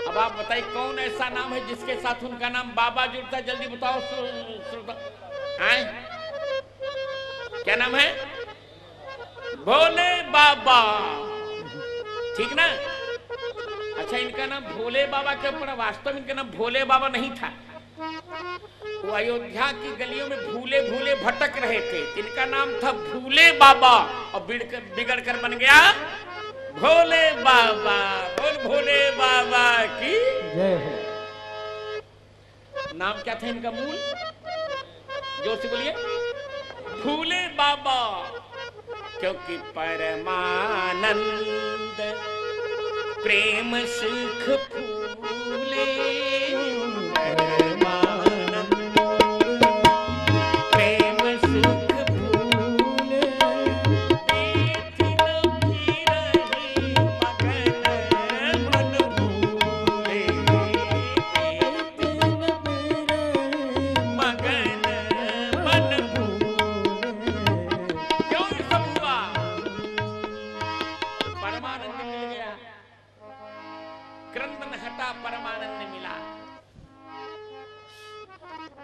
अब आप बताइए कौन ऐसा नाम है जिसके साथ उनका नाम बाबा जुड़ता है? जल्दी बताओ श्रोता। क्या नाम है? भोले बाबा, ठीक ना? अच्छा, इनका नाम भोले बाबा क्यों पड़ा? वास्तव में इनका नाम भोले बाबा नहीं था। वो अयोध्या की गलियों में भूले भूले भटक रहे थे, इनका नाम था भूले बाबा, और बिगड़ कर बन गया भोले बाबा। बोल भोले बाबा की जय है। नाम क्या था इनका मूल? जोर से बोलिए। भूले बाबा, क्योंकि परमानंद प्रेम सुख फूले।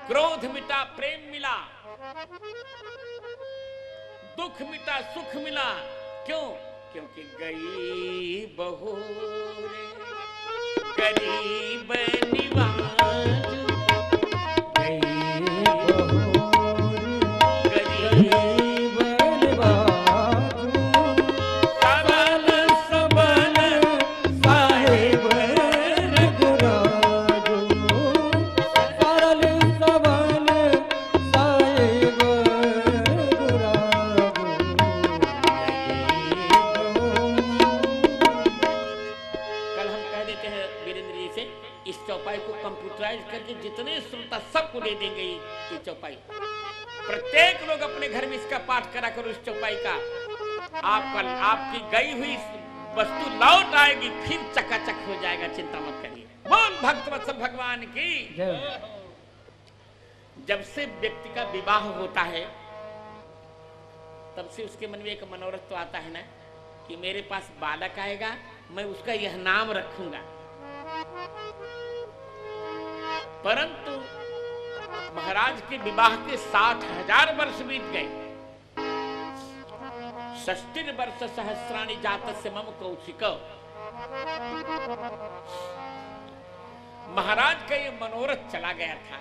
क्रोध मिटा, प्रेम मिला, दुख मिटा, सुख मिला। क्यों? क्योंकि गई बहोरे गरीब निवाज, गई बहोरे गरीब निवाज, सबल सबल साहेब रघुराजो, सरल सबल साहेब रघुराजो। कल हम कह देते हैं वीरेंद्र जी से, इस चौपाई को कंप्यूटराइज करके जितने श्रोता सबको दे देंगे ये चौपाई। प्रत्येक लोग अपने घर में इसका पाठ करा करो। इस चौपाई का आपकी गई हुई वस्तु लौट आएगी, फिर चकाचक हो जाएगा, चिंता मत करिए। बोल भक्तवत्सल भगवान की। जब से व्यक्ति का विवाह होता है तब से उसके मन में एक मनोरथ तो आता है ना कि मेरे पास बालक आएगा, मैं उसका यह नाम रखूंगा। परंतु महाराज के विवाह के 60,000 वर्ष बीत गए। 60 वर्ष सहस्राणि जातस्य मम कौशिक। महाराज का ये मनोरथ चला गया था।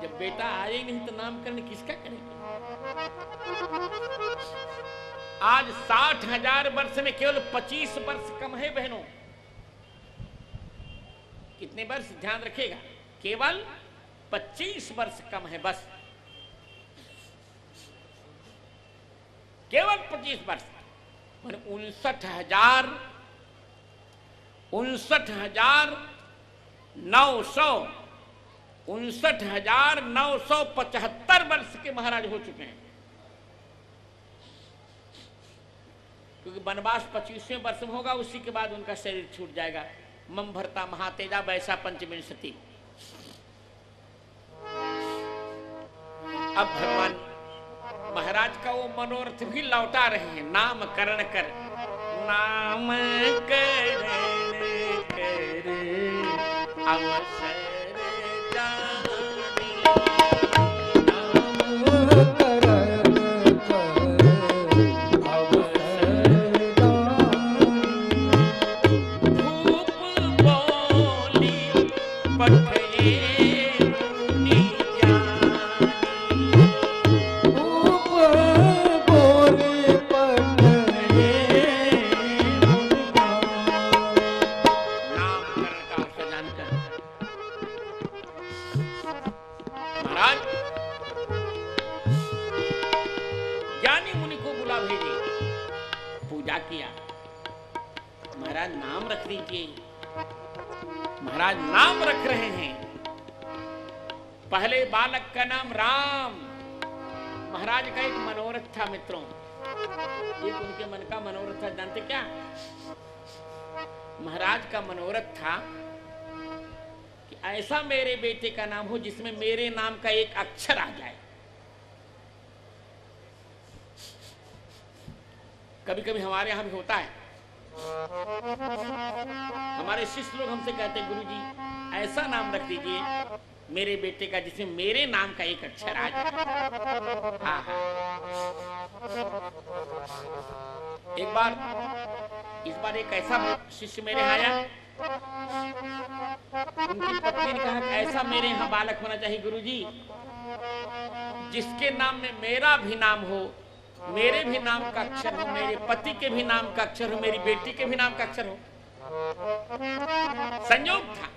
जब बेटा आए ही नहीं तो नामकरण किसका करेंगे? आज 60,000 वर्ष में केवल 25 वर्ष कम है बहनों। कितने वर्ष? ध्यान रखिएगा, केवल 25 वर्ष कम है, बस केवल 25 वर्ष। 59,900 59,975 वर्ष के महाराज हो चुके हैं, क्योंकि वनवास 25वें वर्ष में होगा, उसी के बाद उनका शरीर छूट जाएगा। मम भरता महातेजा वैसा पंचविंशति। अब भगवान महाराज का वो मनोरथ भी लौटा रहे हैं। नामकरण कर, नामकरण कर अवसर जानी, नामकरण कर अवसर जानी, धूप बोली पठये मुनि ज्ञानी, धूप बोले पठये मुनि ज्ञानी। नामकरण का अवसर जानकर महाराज ज्ञानी मुनि को बुला भेजे, पूजा किया। महाराज नाम रख दीजिए। महाराज नाम रख रहे हैं। पहले बालक का नाम राम। महाराज का एक मनोरथ था मित्रों, एक उनके मन का मनोरथ था। जानते क्या? महाराज का मनोरथ था कि ऐसा मेरे बेटे का नाम हो जिसमें मेरे नाम का एक अक्षर आ जाए। कभी कभी हमारे यहां भी होता है, हमारे शिष्य लोग हमसे कहते हैं गुरुजी ऐसा नाम रख दीजिए मेरे बेटे का जिसमें मेरे नाम का एक अक्षर आ जाए। इस बार एक ऐसा शिष्य मेरे यहाँ आया, उनकी पत्नी ने कहा कि ऐसा मेरे यहाँ बालक होना चाहिए गुरुजी जिसके नाम में मेरा भी नाम हो, मेरे भी नाम का अक्षर हो, मेरे पति के भी नाम का अक्षर हो, मेरी बेटी के भी नाम का अक्षर हो। संयोग था,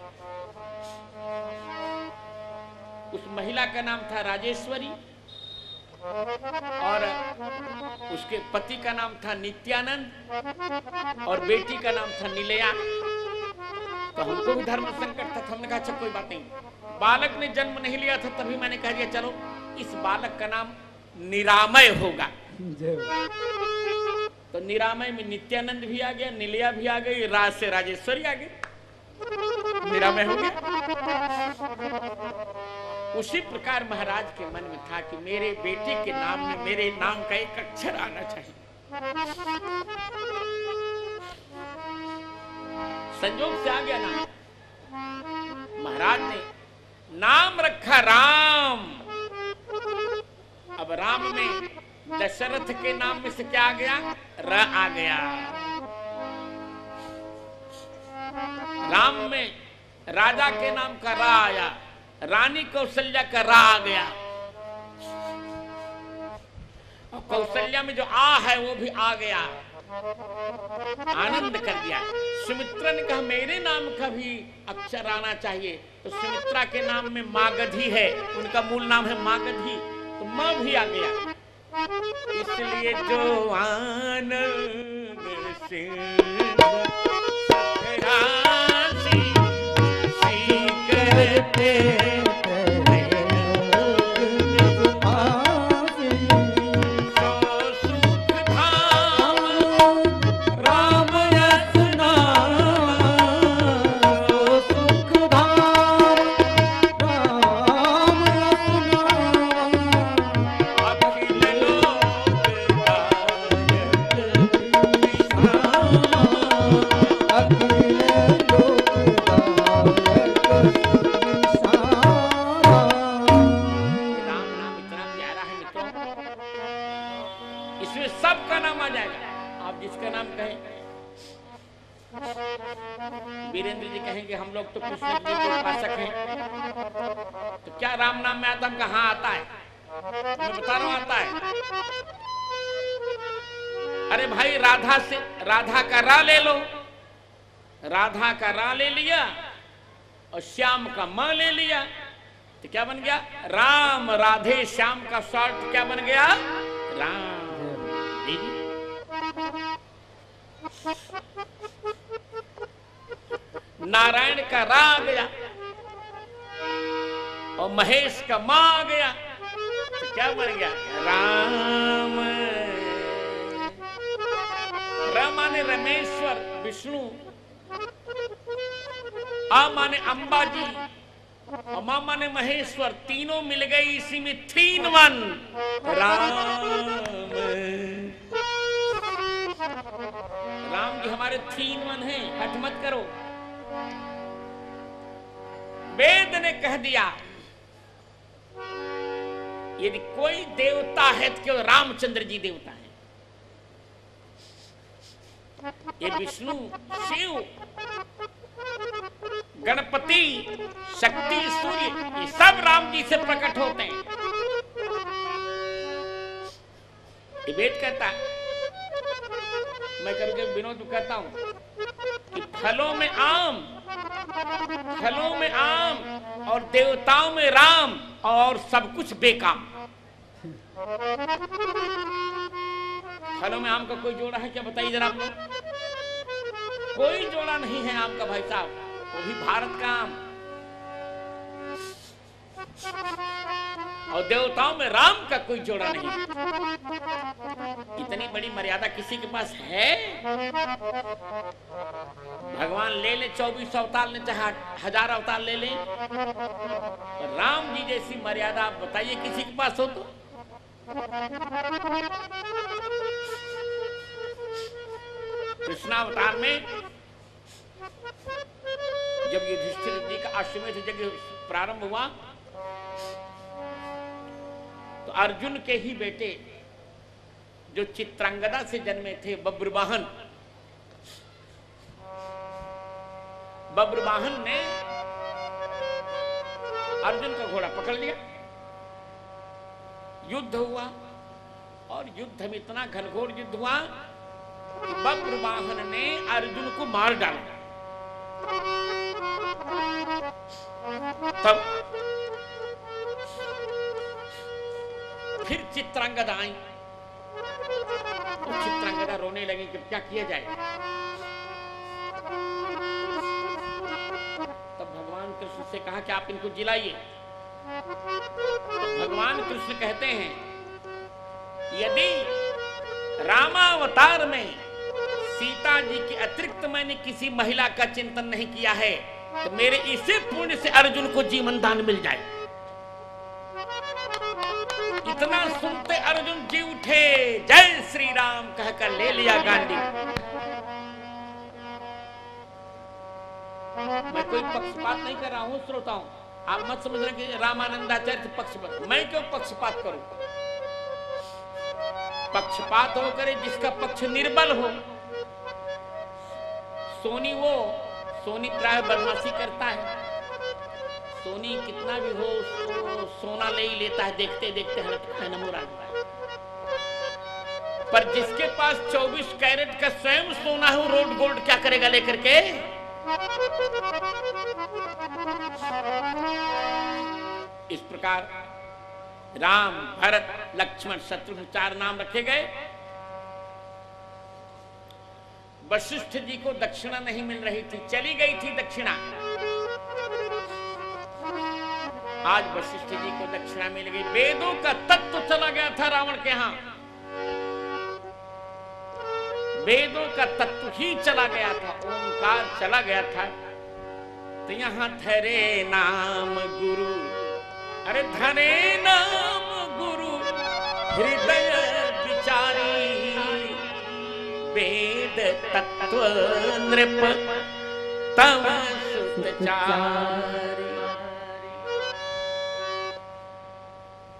उस महिला का नाम था राजेश्वरी और उसके पति का नाम था नित्यानंद और बेटी का नाम था निलया। तो हमको भी धर्म संकट था, तो हमने कहा अच्छा कोई बात नहीं। बालक ने जन्म नहीं लिया था तभी मैंने कह दिया चलो इस बालक का नाम निरामय होगा। तो निरामय में नित्यानंद भी आ गया, निलया भी आ गई, राज से राजेश्वरी आ गई, निरामय हो गया। उसी प्रकार महाराज के मन में था कि मेरे बेटे के नाम में मेरे नाम का एक अक्षर आना चाहिए। संयोग से आ गया नाम। महाराज ने नाम रखा राम। अब राम में दशरथ के नाम में से क्या आ गया? र आ गया। राम में राजा के नाम का रा आया, रानी कौशल्या का रा आ गया। और कौशल्या में जो आ है वो भी आ गया, आनंद कर दिया। सुमित्रा ने कहा मेरे नाम का भी अक्षर आना चाहिए, तो सुमित्रा के नाम में मागधी है, उनका मूल नाम है मागधी, तो मां भी आ गया। इसलिए जो आनंद से सखरासी सी करते वीरेंद्र जी कहेंगे हम लोग तो कृष्ण जी के उपासक हैं, तो क्या राम नाम में आता? हम कहा हाँ आता है, मैं बता रहा हूं आता है। अरे भाई राधा से राधा का रा ले लो, राधा का रा ले लिया और श्याम का मां ले लिया, तो क्या बन गया? राम। राधे श्याम का शॉर्ट क्या बन गया? राम। नारायण का रा आ गया, और महेश का मां आ गया तो क्या बन गया? राम। राम माने रमेश्वर विष्णु, आ माने अंबाजी और मां माने महेश्वर, तीनों मिल गए इसी में 3 1 राम। राम जी हमारे 3 1 हैं, हट मत करो। वेद ने कह दिया यदि कोई देवता है तो केवल रामचंद्र जी देवता है। ये विष्णु, शिव, गणपति, शक्ति, सूर्य, ये सब राम जी से प्रकट होते हैं। ये वेद कहता है। मैं कभी विनोद कहता हूं कि फलों में आम, फलों में आम और देवताओं में राम और सब कुछ बेकाम। फलों में आम का कोई जोड़ा है क्या? बताइए जरा आप लोग। कोई जोड़ा नहीं है आम का भाई साहब, वो भी भारत का आम। और देवताओं में राम का कोई जोड़ा नहीं। इतनी बड़ी मर्यादा किसी के पास है? भगवान ले ले 24 अवतार ले, चाहे 1000 अवतार ले ले, राम जी जैसी मर्यादा आप बताइए किसी के पास हो तो? कृष्णावतार में जब युधिष्ठिर जी का अश्वमेध यज्ञ प्रारंभ हुआ तो अर्जुन के ही बेटे जो चित्रांगदा से जन्मे थे बब्रवाहन, बब्रवाहन ने अर्जुन का घोड़ा पकड़ लिया। युद्ध हुआ और युद्ध में इतना घनघोर युद्ध हुआ कि बब्रवाहन ने अर्जुन को मार डाला। तब फिर चित्रांगदा आई। तो चित्रांगदा रोने लगी कि क्या किया जाए। तब भगवान कृष्ण से कहा कि आप इनको जिलाइए। तो भगवान कृष्ण कहते हैं यदि रामावतार में सीता जी के अतिरिक्त मैंने किसी महिला का चिंतन नहीं किया है तो मेरे इसी पुण्य से अर्जुन को जीवन दान मिल जाए। इतना सुनते अर्जुन जी उठे, जय श्री राम कहकर ले लिया गांडी। मैं कोई पक्षपात नहीं कर रहा हूं श्रोताओं, आप मत समझ रहे कि रामानंदाचार्य पक्षपात। मैं क्यों पक्षपात करूं? पक्षपात हो करे जिसका पक्ष निर्बल हो। सोनी प्राय बदमाशी करता है। सोनी कितना भी हो उसको सोना ले ही लेता है, देखते देखते हड़पता नमूर आता है। पर जिसके पास 24 कैरेट का स्वयं सोना है वो रोड गोल्ड क्या करेगा लेकर के? इस प्रकार राम, भरत, लक्ष्मण, शत्रुघ्न 4 नाम रखे गए। वशिष्ठ जी को दक्षिणा नहीं मिल रही थी, चली गई थी दक्षिणा। आज वशिष्ठ जी को दक्षिणा मिल गई। वेदों का तत्व चला गया था रावण के यहां, वेदों का तत्व ही चला गया था, ओंकार चला गया था। तो यहां धरे नाम गुरु, अरे धरे नाम गुरु हृदय विचारी, वेद तत्व नृप तव सुतचारी।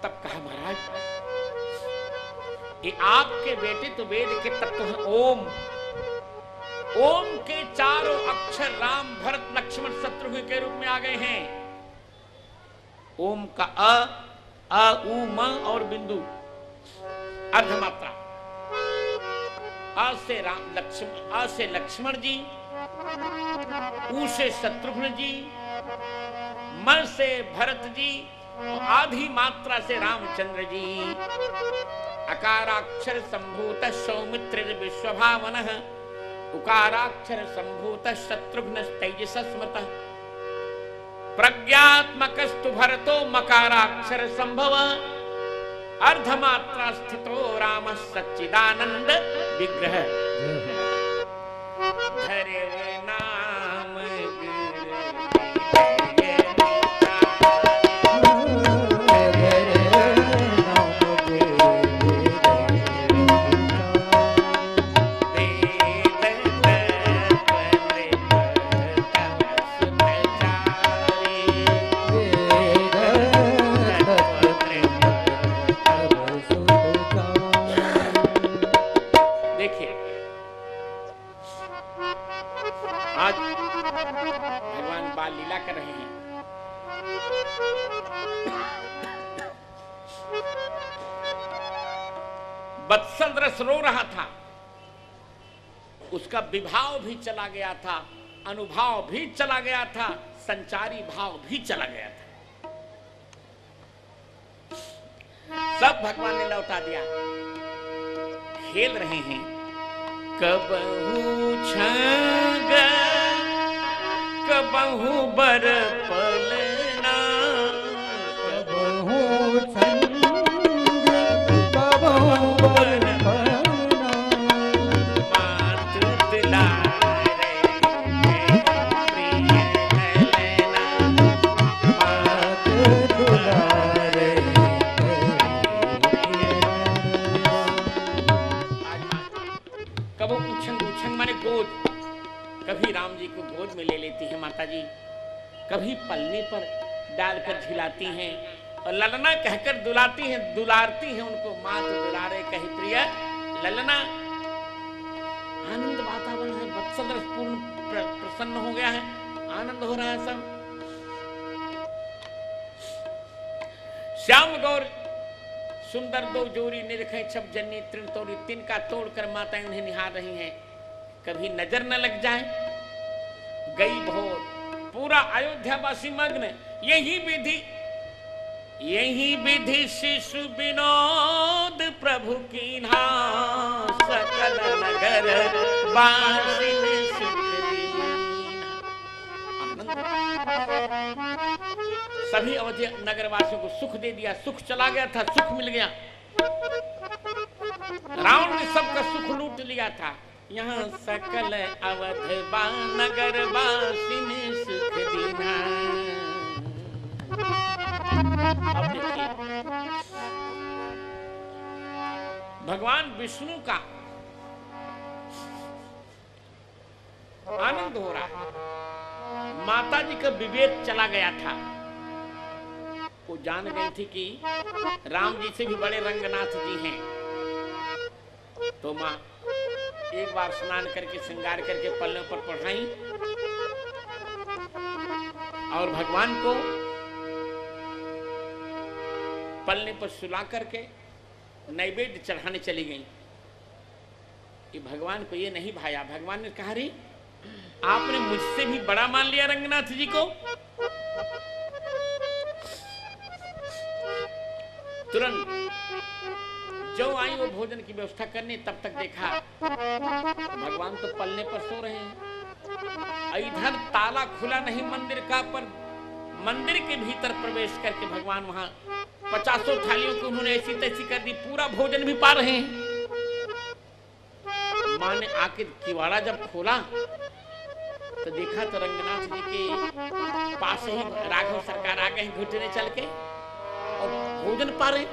तब कहा महाराज ये आपके बेटे तो वेद के तत्व हैं ओम। ओम के चारों अक्षर राम, भरत, लक्ष्मण, शत्रुघ्न के रूप में आ गए हैं। ओम का अ, उ, म और बिंदु अर्धमात्रा। अ से राम, लक्ष्मण, अ से लक्ष्मण जी, उ से शत्रुघ्न जी, म से भरत जी और आधी मात्रा से रामचंद्र जी। अकाराक्षर संभूत सौमित्र विश्वभावन, उकाराक्षर संभूत शत्रुघ्न तेजस स्मृत। प्रज्ञात्मकस्तु भरतो मकाराक्षर संभव अर्धमात्रा स्थितो राम सच्चिदानंद विग्रह धरे नाम वत्सल रस रो रहा था, उसका विभाव भी चला गया था, अनुभाव भी चला गया था, संचारी भाव भी चला गया था, सब भगवान ने लौटा दिया। खेल रहे हैं कबहू छंग कबहू बर पलना कबहू छंग कबहू कभी राम जी को गोद में ले लेती हैं माता जी, कभी पलने पर डालकर झिलाती हैं और ललना कहकर दुलाती हैं, दुलारती हैं उनको। माँ तो दुलारे कही प्रिय ललना। आनंद वातावरण है, वत्सल रस पूर्ण प्रसन्न हो गया है, आनंद हो रहा है सब। श्याम गौर सुंदर दो जोरी निरखे छप जन्नी तृण तोड़ी, तिनका तोड़कर माताएं उन्हें निहार रही हैं, कभी नजर न लग जाए। गई भोर पूरा अयोध्यावासी मग्न, यही विधि शिशु विनोद प्रभु की सकल नगर वासिन सुख सभी अवधि नगरवासियों को सुख दे दिया, सुख चला गया था, सुख मिल गया। रावण ने सबका सुख लूट लिया था, यहाँ सकल अवध नगर वासिन सुख दीना। अब देखिए भगवान विष्णु का आनंद हो रहा है। माता जी का विवेक चला गया था, वो जान गई थी कि राम जी से भी बड़े रंगनाथ जी हैं। तो माँ एक बार स्नान करके श्रृंगार करके पल्लों पर पढ़ाई और भगवान को पल्ले पर सुला करके नैवेद्य चढ़ाने चली गई। कि भगवान को ये नहीं भाया। भगवान ने कहा रे आपने मुझसे भी बड़ा मान लिया रंगनाथ जी को। तुरंत जो आई वो भोजन की व्यवस्था करने, तब तक देखा भगवान तो पलने पर सो रहे हैं। इधर ताला खुला नहीं मंदिर का, पर मंदिर के भीतर प्रवेश करके भगवान वहां 50 थालियों को उन्होंने ऐसी तैसी कर दी, पूरा भोजन भी पा रहे हैं। माँ ने आके किवाड़ा जब खोला तो देखा तो रंगनाथ जी के पास ही राघव सरकार आ गए घुटने चल के और भोजन पा रहे।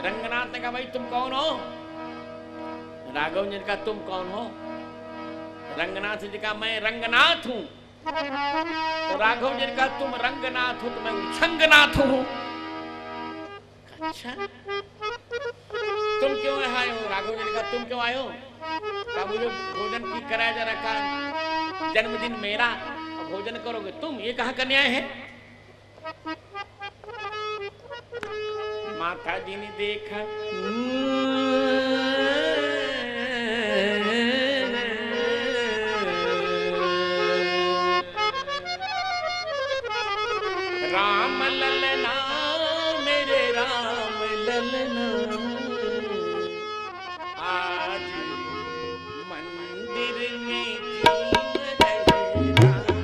रंगनाथ ने कहा भाई तुम कौन हो? राघव जी ने कहा तुम कौन हो? रंगनाथ जी कहा मैं रंगनाथ हूं। तो राघव जी ने कहा तुम रंगनाथ हो तो मैं उछंगनाथ हूं। अच्छा तुम क्यों आए हो? राघव जी ने कहा तुम क्यों आए हो? कहा मुझे भोजन की कराया जा रखा, जन्मदिन मेरा, भोजन करोगे तुम, ये कहाँ का न्याय है? माता जी ने देखा राम ललना मेरे राम ललना आज मंदिर में जीव रहे राम।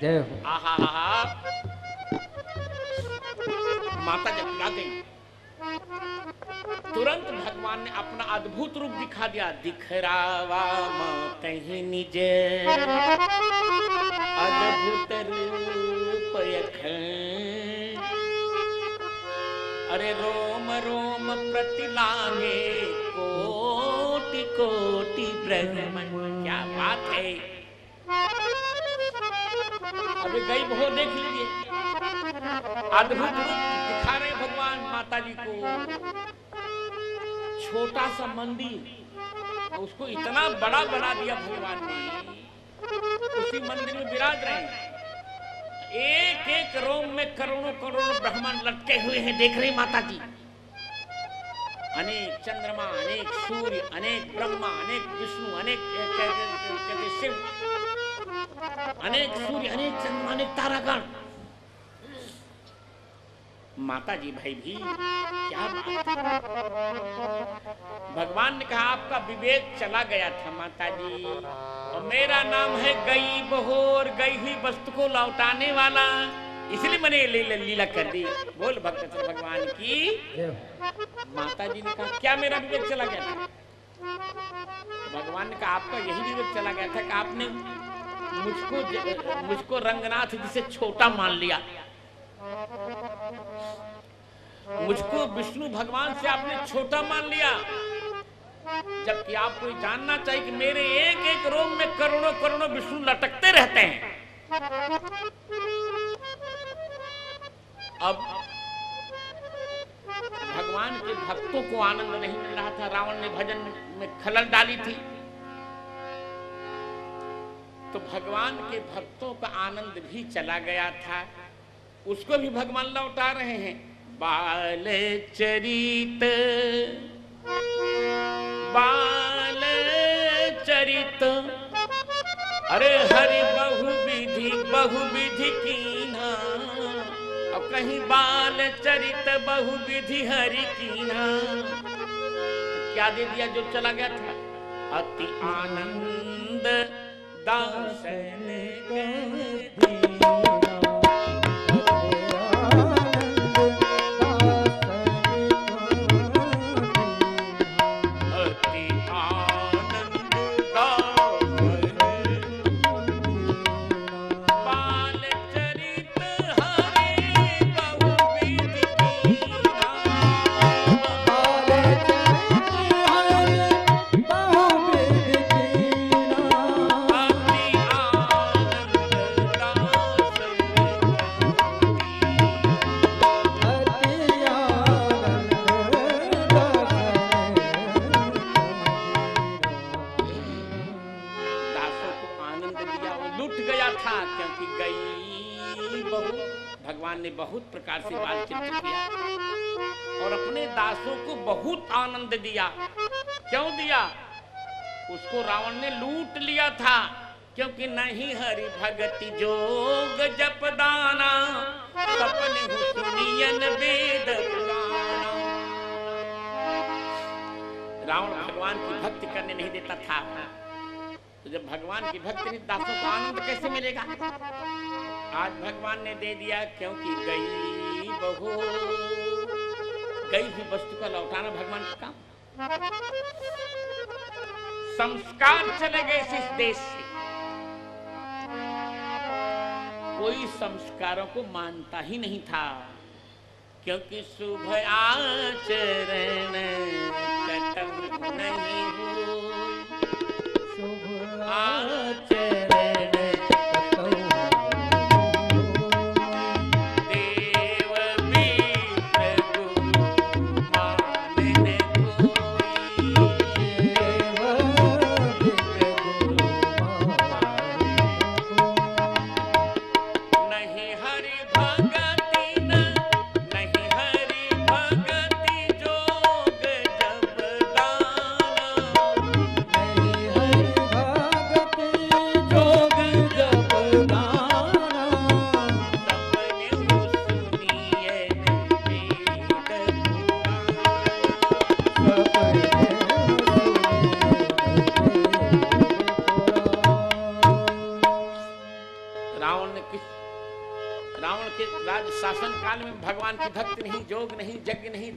जय हो। आहा हा, माता जब आ गई तुरंत भगवान ने अपना अद्भुत रूप दिखा दिया। दिखरावा कहीं निज अद्भुत रूप अखंड, अरे रोम रोम प्रतिलागे कोटि कोटि ब्रह्मांड। क्या बात है, अभी गई वो देख लीजिए, अद्भुत रूप दिखा रहे भगवान माता जी को। छोटा सा मंदिर उसको इतना बड़ा बना दिया भगवान ने, उसी मंदिर में विराज रहे हैं। एक एक रोम में करोड़ों करोड़ों ब्रह्मांड लटके हुए हैं, देख रही माता जी। अनेक चंद्रमा, अनेक सूर्य, अनेक ब्रह्मा, अनेक विष्णु, अनेक शिव, अनेक सूर्य, अनेक चंद्रमा, अनेक तारागण। माता जी भाई भी क्या बात है। भगवान ने कहा आपका विवेक चला गया था माता जी, और मेरा नाम है गई बहोर, गई हुई वस्तु को लौटाने वाला, इसलिए मैंने लीला कर दी। बोल भक्त भगवान की। माता जी ने कहा क्या मेरा विवेक चला गया था? भगवान ने कहा आपका यही विवेक चला गया था कि आपने मुझको रंगनाथ जिसे छोटा मान लिया, मुझको विष्णु भगवान से आपने छोटा मान लिया, जबकि आपको जानना चाहिए कि मेरे एक एक रोम में करोड़ों करोड़ों विष्णु लटकते रहते हैं। अब भगवान के भक्तों को आनंद नहीं मिल रहा था, रावण ने भजन में खलल डाली थी, तो भगवान के भक्तों का आनंद भी चला गया था, उसको भी भगवान लौटा रहे हैं। बाल चरित, बाल चरित, अरे हरि बहुविधि कीना, अब कहीं बाल चरित बहुविधि हरि कीना, क्या दे दिया जो चला गया था? अति आनंद दासन ने बहुत प्रकार से बातचीत किया और अपने दासों को बहुत आनंद दिया। क्यों दिया? उसको रावण ने लूट लिया था, क्योंकि नहीं हरि भगति जोग जप दाना, सपने सुनियन वेद पुराण। रावण भगवान की भक्ति करने नहीं देता था, तो जब भगवान की भक्ति नहीं, दासों को आनंद कैसे मिलेगा? आज भगवान ने दे दिया, क्योंकि गई बहू, गई हुई वस्तु का लौटाना भगवान का काम। संस्कार चले गए इस देश से, कोई संस्कारों को मानता ही नहीं था, क्योंकि शुभ आचरण कतहु नहीं हो, शुभ आचरण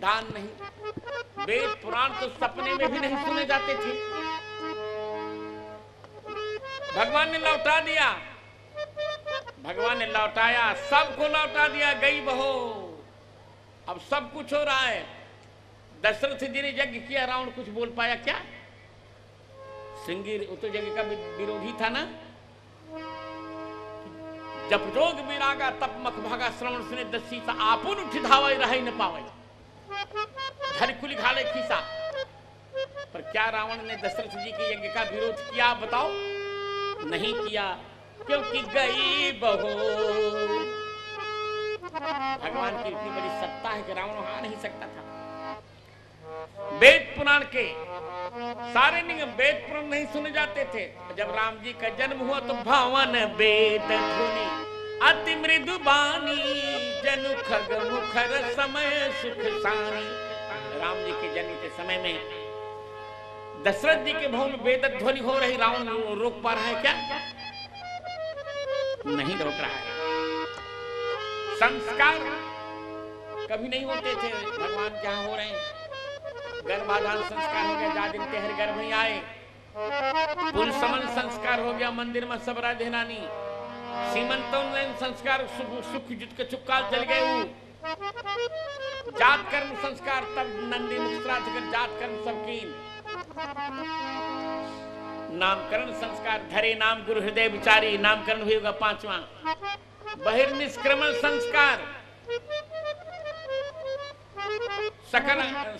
विधान नहीं, वेद पुराण तो सपने में भी नहीं सुने जाते थे। भगवान ने लौटा दिया, भगवान ने लौटाया, सबको लौटा दिया, गई बहो। अब सब कुछ हो रहा है। दशरथ जी ने यज्ञ किया, रावण कुछ बोल पाया क्या? श्रृंगी तो यज्ञ का विरोधी था ना। जब जोग विरागा तप मख भागा, श्रवण सुने दसी सा आपुन उठ धावे रह न पावे, धरकुली घाले खीसा। पर क्या रावण ने दशरथ जी के यज्ञ का विरोध किया? बताओ, नहीं किया, क्योंकि गई बहो। भगवान की इतनी बड़ी सत्ता है कि रावण वहां नहीं सकता था। वेद पुराण के सारे नियम वेद पुराण नहीं सुने जाते थे। जब राम जी का जन्म हुआ तो भावन वेद धुनि अति मृदु बानी, जनु खग मुखर समय सुख सानी। राम जी के जन्म के समय में दशरथ जी के भवन में वेद ध्वनि हो रही, रावण रोक पा रहा है क्या? नहीं रोक रहा है। संस्कार कभी नहीं होते थे, भगवान के यहाँ हो रहे हैं। गर्भाधान संस्कार हो गया, जादिन तेहर गर्भ ही आए। पुल समन संस्कार हो गया, मंदिर में सब राजधानी। सीमंतोन्नयन संस्कार, सुख जुट के चुपकाल चल गए। वो जात कर्म संस्कार, तब नंदी मुस्कुरात कर जात कर्म सबकीन। नामकरण संस्कार, धरे नाम गुरु हृदय विचारी, नामकरण भी होगा 5वां। बहिर्निष्क्रमण संस्कार,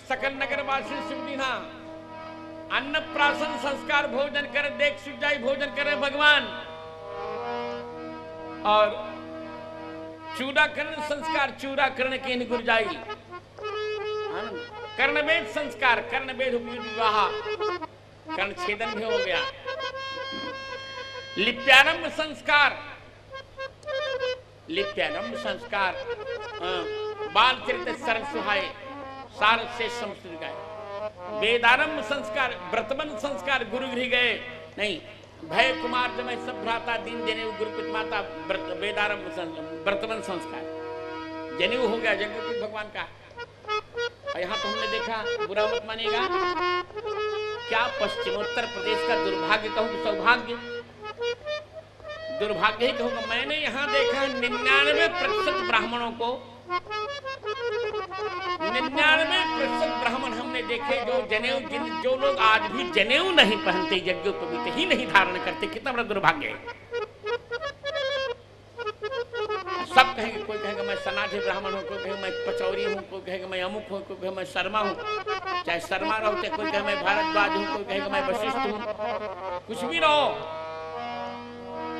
सकल नगरवासी सुखदीना। अन्नप्राशन संस्कार, भोजन करे देख सुख जाई, भोजन करे भगवान। और चूड़ाकरण संस्कार, चूड़ाकरण के गुर जाई। कर्णवेद संस्कार, कर्णवेद विवाह, कर्ण छेदन भी हो गया। लिप्यारंभ संस्कार, लिप्यारंभ संस्कार, बाल चरित सरल सुहाए, सार से संस्कृत गाए। वेदारंभ संस्कार, व्रतबंध संस्कार, गुरु गृह गए नहीं। भय कुमार जमय सब भ्राता, दीन जनेऊ गुरुकुट माता, वेदारंभ व्रतबंध संस्कार। जनेऊ हो गया जगत भगवान का। और यहाँ तो हमने देखा, बुरा मत मानिएगा, क्या पश्चिमोत्तर प्रदेश का दुर्भाग्य कहूँ कि सौभाग्य? दुर्भाग्य ही कहूँगा। मैंने यहाँ देखा 99% ब्राह्मणों को, 99% ब्राह्मण हमने देखे जो जनेऊ, जो लोग आज भी जनेऊ नहीं पहनते, यज्ञोपवीत ही नहीं धारण करते। कितना बड़ा दुर्भाग्य है। सब कहेंगे, कोई कहेगा मैं सनातनी ब्राह्मण हूँ, कोई कहेगा मैं पचौरी हूँ, कोई कहेगा मैं अमुक हूँ, कोई कहेगा मैं शर्मा हूँ। चाहे शर्मा रहो, चाहे कोई कहेगा मैं भारद्वाज हूँ, कोई कहेगा मैं वशिष्ठ हूँ, कुछ भी रहो,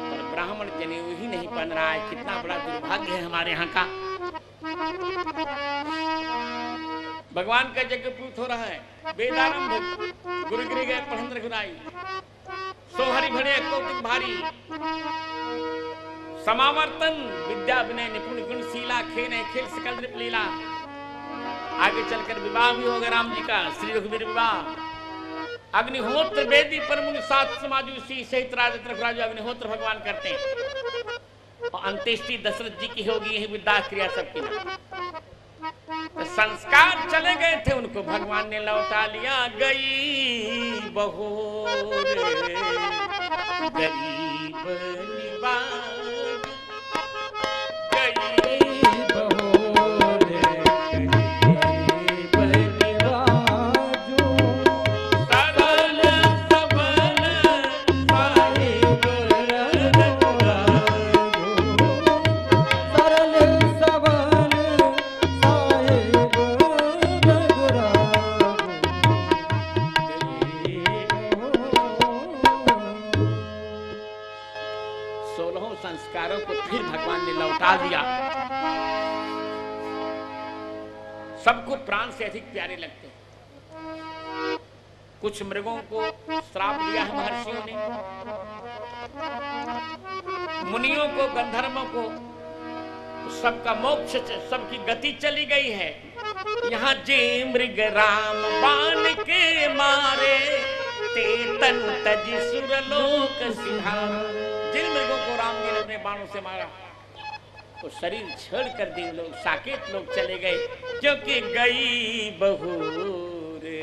पर ब्राह्मण जनेऊ ही नहीं पहन रहा है। कितना बड़ा दुर्भाग्य है हमारे यहाँ का। भगवान का यज्ञ पूत हो रहा है। वेदारंभ, गुरु गृह गए पढ़न रघुराई, सोहरि भड़े कौतुक भारी। समावर्तन, विद्या विनय निपुण गुणशीला, खेने खेल सकल नृप लीला। आगे चलकर विवाह भी होगा राम जी का, श्री रघुवीर विवाह। अग्निहोत्र वेदी पर मुनि सात समाजुषी सहित राजत रघुराज अग्निहोत्र भगवान करते हैं। और अंत्येष्टि दशरथ जी की होगी, यही विद्या क्रिया सबकी। तो संस्कार चले गए थे, उनको भगवान ने लौटा लिया। गई बहो गरीब निवाज, संस्कारों को फिर भगवान ने लौटा दिया। सबको प्राण से अधिक प्यारे लगते हैं। कुछ मृगों को श्राप दिया है महर्षियों ने, मुनियों को, गंधर्वों को, तो सबका मोक्ष, सबकी गति चली गई है। यहाँ जे मृग राम बाण के मारे, ते तन तज सुरलोक सिधारे। जिन मृगों को राम जी ने अपने बाणों से मारा, वो शरीर छोड़ कर दिन लोग साकेत लोग चले गए, क्योंकि गई बहू रे।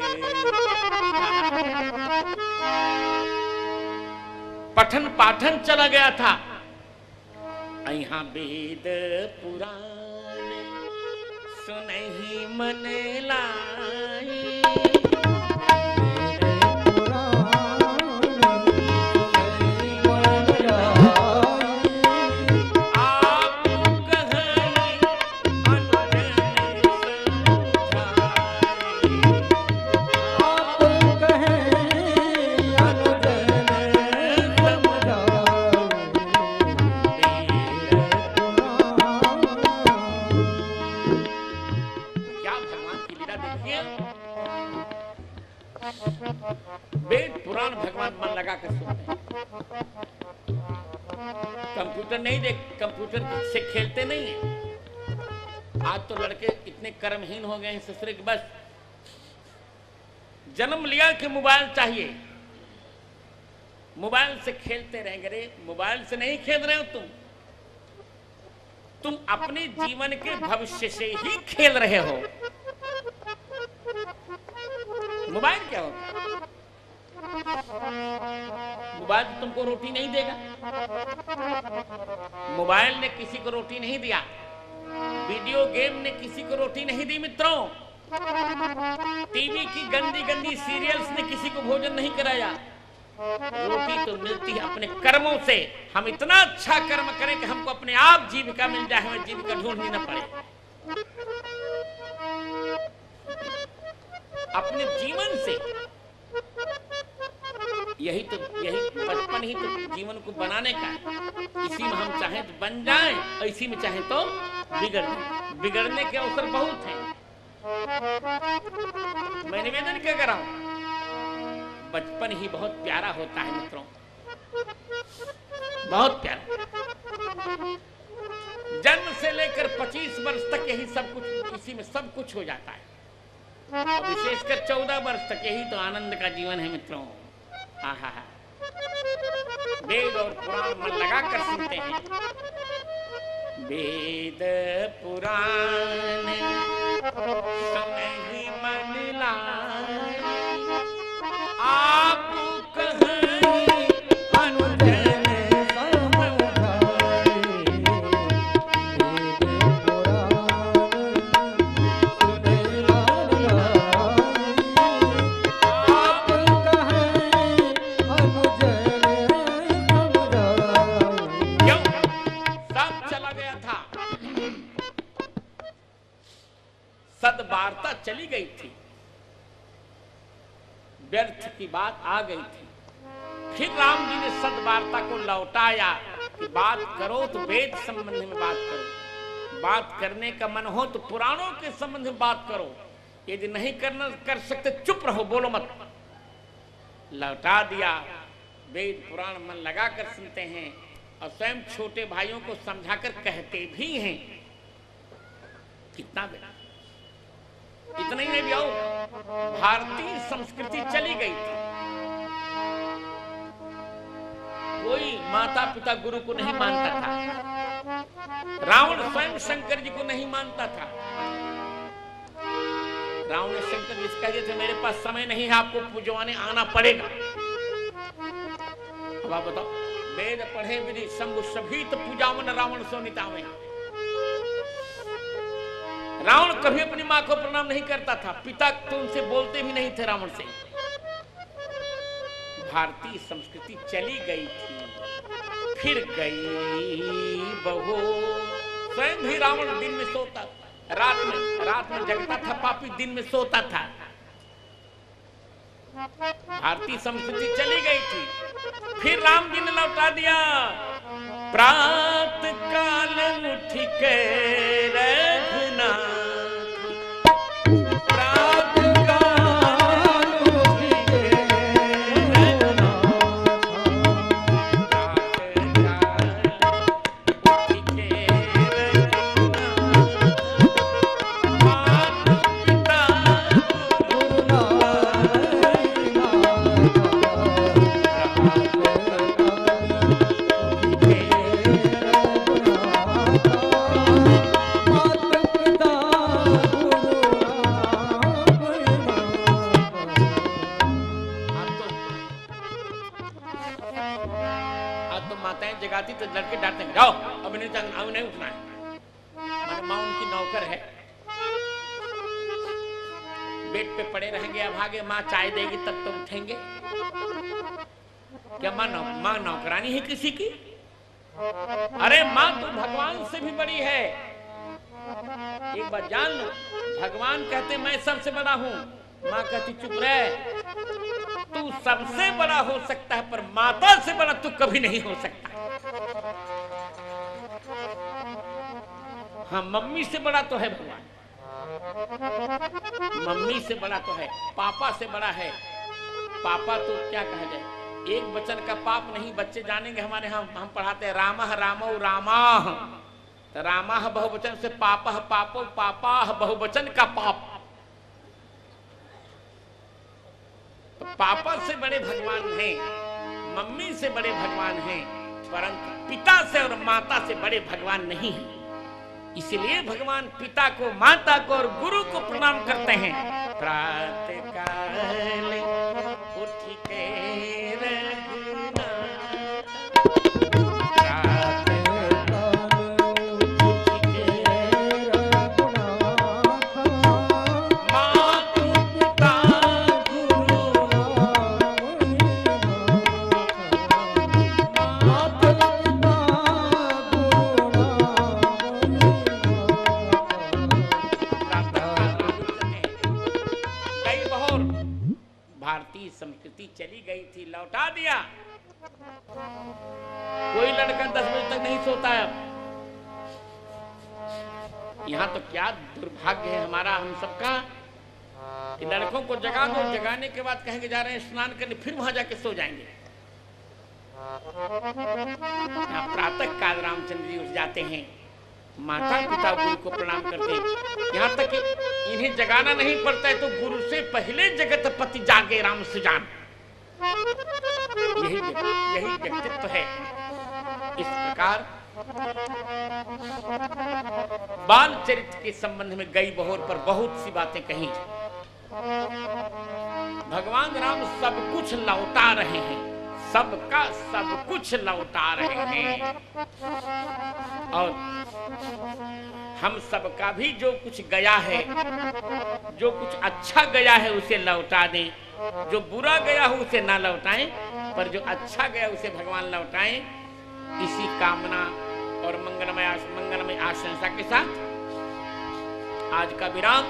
पठन पाठन चला गया था, यहाँ वेद पुराण सुनहि मन लाई। वेद पुराण भगवान मन लगा कर सुनते हैं। कंप्यूटर नहीं देख, कंप्यूटर से खेलते नहीं है। आज तो लड़के इतने कर्महीन हो गए हैं ससुरे के, बस जन्म लिया कि मोबाइल चाहिए, मोबाइल से खेलते रहेंगे। रे मोबाइल से नहीं खेल रहे हो तुम अपने जीवन के भविष्य से ही खेल रहे हो। मोबाइल क्या होता? मोबाइल तो तुमको रोटी नहीं देगा। मोबाइल ने किसी को रोटी नहीं दिया, वीडियो गेम ने किसी को रोटी नहीं दी मित्रों, टीवी की गंदी गंदी सीरियल्स ने किसी को भोजन नहीं कराया। रोटी तो मिलती है अपने कर्मों से। हम इतना अच्छा कर्म करें कि हमको अपने आप जीविका मिल जाए, हमें जीविका ढूंढनी न पड़े। अपने जीवन से यही बचपन ही तो जीवन को बनाने का है। इसी में हम चाहें तो बन जाएं और इसी में चाहें तो बिगड़ जाएं। बिगड़ने के अवसर बहुत हैं। मैं निवेदन क्या कर रहा हूं, बचपन ही बहुत प्यारा होता है मित्रों, बहुत प्यारा। जन्म से लेकर 25 वर्ष तक यही सब कुछ, इसी में सब कुछ हो जाता है। और विशेषकर 14 वर्ष तक यही तो आनंद का जीवन है मित्रों। आहा, वेद और पुराण मन लगा कर सुनते हैं। वेद पुराण सुनहि मन लाई, आप कहीं अनुजन सद्वार्ता चली गई थी, व्यर्थ की बात आ गई थी। फिर राम जी ने सद्वार्ता को लौटाया कि बात करो तो वेद संबंध में बात करो, बात करने का मन हो तो पुराणों के संबंध में बात करो, यदि नहीं कर सकते चुप रहो, बोलो मत। लौटा दिया। वेद पुराण मन लगा कर सुनते हैं और स्वयं छोटे भाइयों को समझाकर कहते भी हैं। कितना बेटा, इतना ही नहीं, आओ भारतीय संस्कृति चली गई थी। कोई माता पिता गुरु को नहीं मानता था। रावण स्वयं शंकर जी को नहीं मानता था। रावण ने शंकर जी से कह दिया था मेरे पास समय नहीं है, आपको पूजवाने आना पड़ेगा। अब आप बताओ, वेद पढ़े विधि शंभु सभी तो पूजावन रावण सोनिता में। रावण कभी अपनी मां को प्रणाम नहीं करता था, पिता तो उनसे बोलते भी नहीं थे रावण से। भारतीय संस्कृति चली गई थी, फिर गई बहू। स्वयं भी रावण दिन में सोता था, रात में जगता था पापी, दिन में सोता था। भारतीय संस्कृति चली गई थी, फिर राम जी ने लौटा दिया। प्रात काल उठ के रघुनाथ, प्रात काल उठ के रघुनाथ, प्रात काल उठ के रघुनाथ, माता पिता गुरुनाथ, माताएं जगाती तो लड़के डांटते हैं, जाओ अब नहीं उठना है। माने माँ उनकी नौकर है, बेड पे पड़े रहेंगे, अब आगे माँ चाय देगी तब तो उठेंगे। क्या माँ नौकरानी है किसी की? अरे माँ तो भगवान से भी बड़ी है। एक बात जान लो, भगवान कहते मैं सबसे बड़ा हूं, माँ कहती चुप रहे, तू सबसे बड़ा हो सकता है पर माता से बड़ा तू कभी नहीं हो सकता। हाँ, मम्मी से बड़ा तो है भगवान, मम्मी से बड़ा तो है, पापा से बड़ा है। पापा तो क्या कहा जाए, एक वचन का पाप नहीं, बच्चे जानेंगे हमारे यहाँ हम पढ़ाते हैं रामः रामौ रामाः, तो रामाः बहुवचन से पापः पापो पापाः बहुवचन का पाप। तो पापा से बड़े भगवान हैं, मम्मी से बड़े भगवान हैं, परंतु पिता से और माता से बड़े भगवान नहीं हैं। इसलिए भगवान पिता को, माता को और गुरु को प्रणाम करते हैं। प्रातः काल उठ के संस्कृति चली गई थी, लौटा दिया। कोई लड़का 10 बजे तक नहीं सोता है। यहाँ तो क्या दुर्भाग्य है हमारा, हम सबका, कि लड़कों को जगा दो, जगाने के बाद कहेंगे जा रहे हैं स्नान करने, फिर वहां जाके सो जाएंगे। यहाँ प्रातः काल रामचंद्र जी उठ जाते हैं, माता पिता गुरु को प्रणाम करते हैं। यहाँ तक कि इन्हें जगाना नहीं पड़ता है तो गुरु से पहले जगतपति जागे राम सुजान। यही व्यक्तित्व है। इस प्रकार बाल चरित्र के संबंध में गई बहोर पर बहुत सी बातें कही। भगवान राम सब कुछ लौटा रहे हैं, सबका सब कुछ लौटा रहे हैं, और हम सबका भी जो कुछ गया है, जो कुछ अच्छा गया है उसे लौटा दें, जो बुरा गया हो उसे ना लौटाएं, पर जो अच्छा गया उसे भगवान लौटाएं। इसी कामना और मंगलमय आशंसा के साथ आज का विराम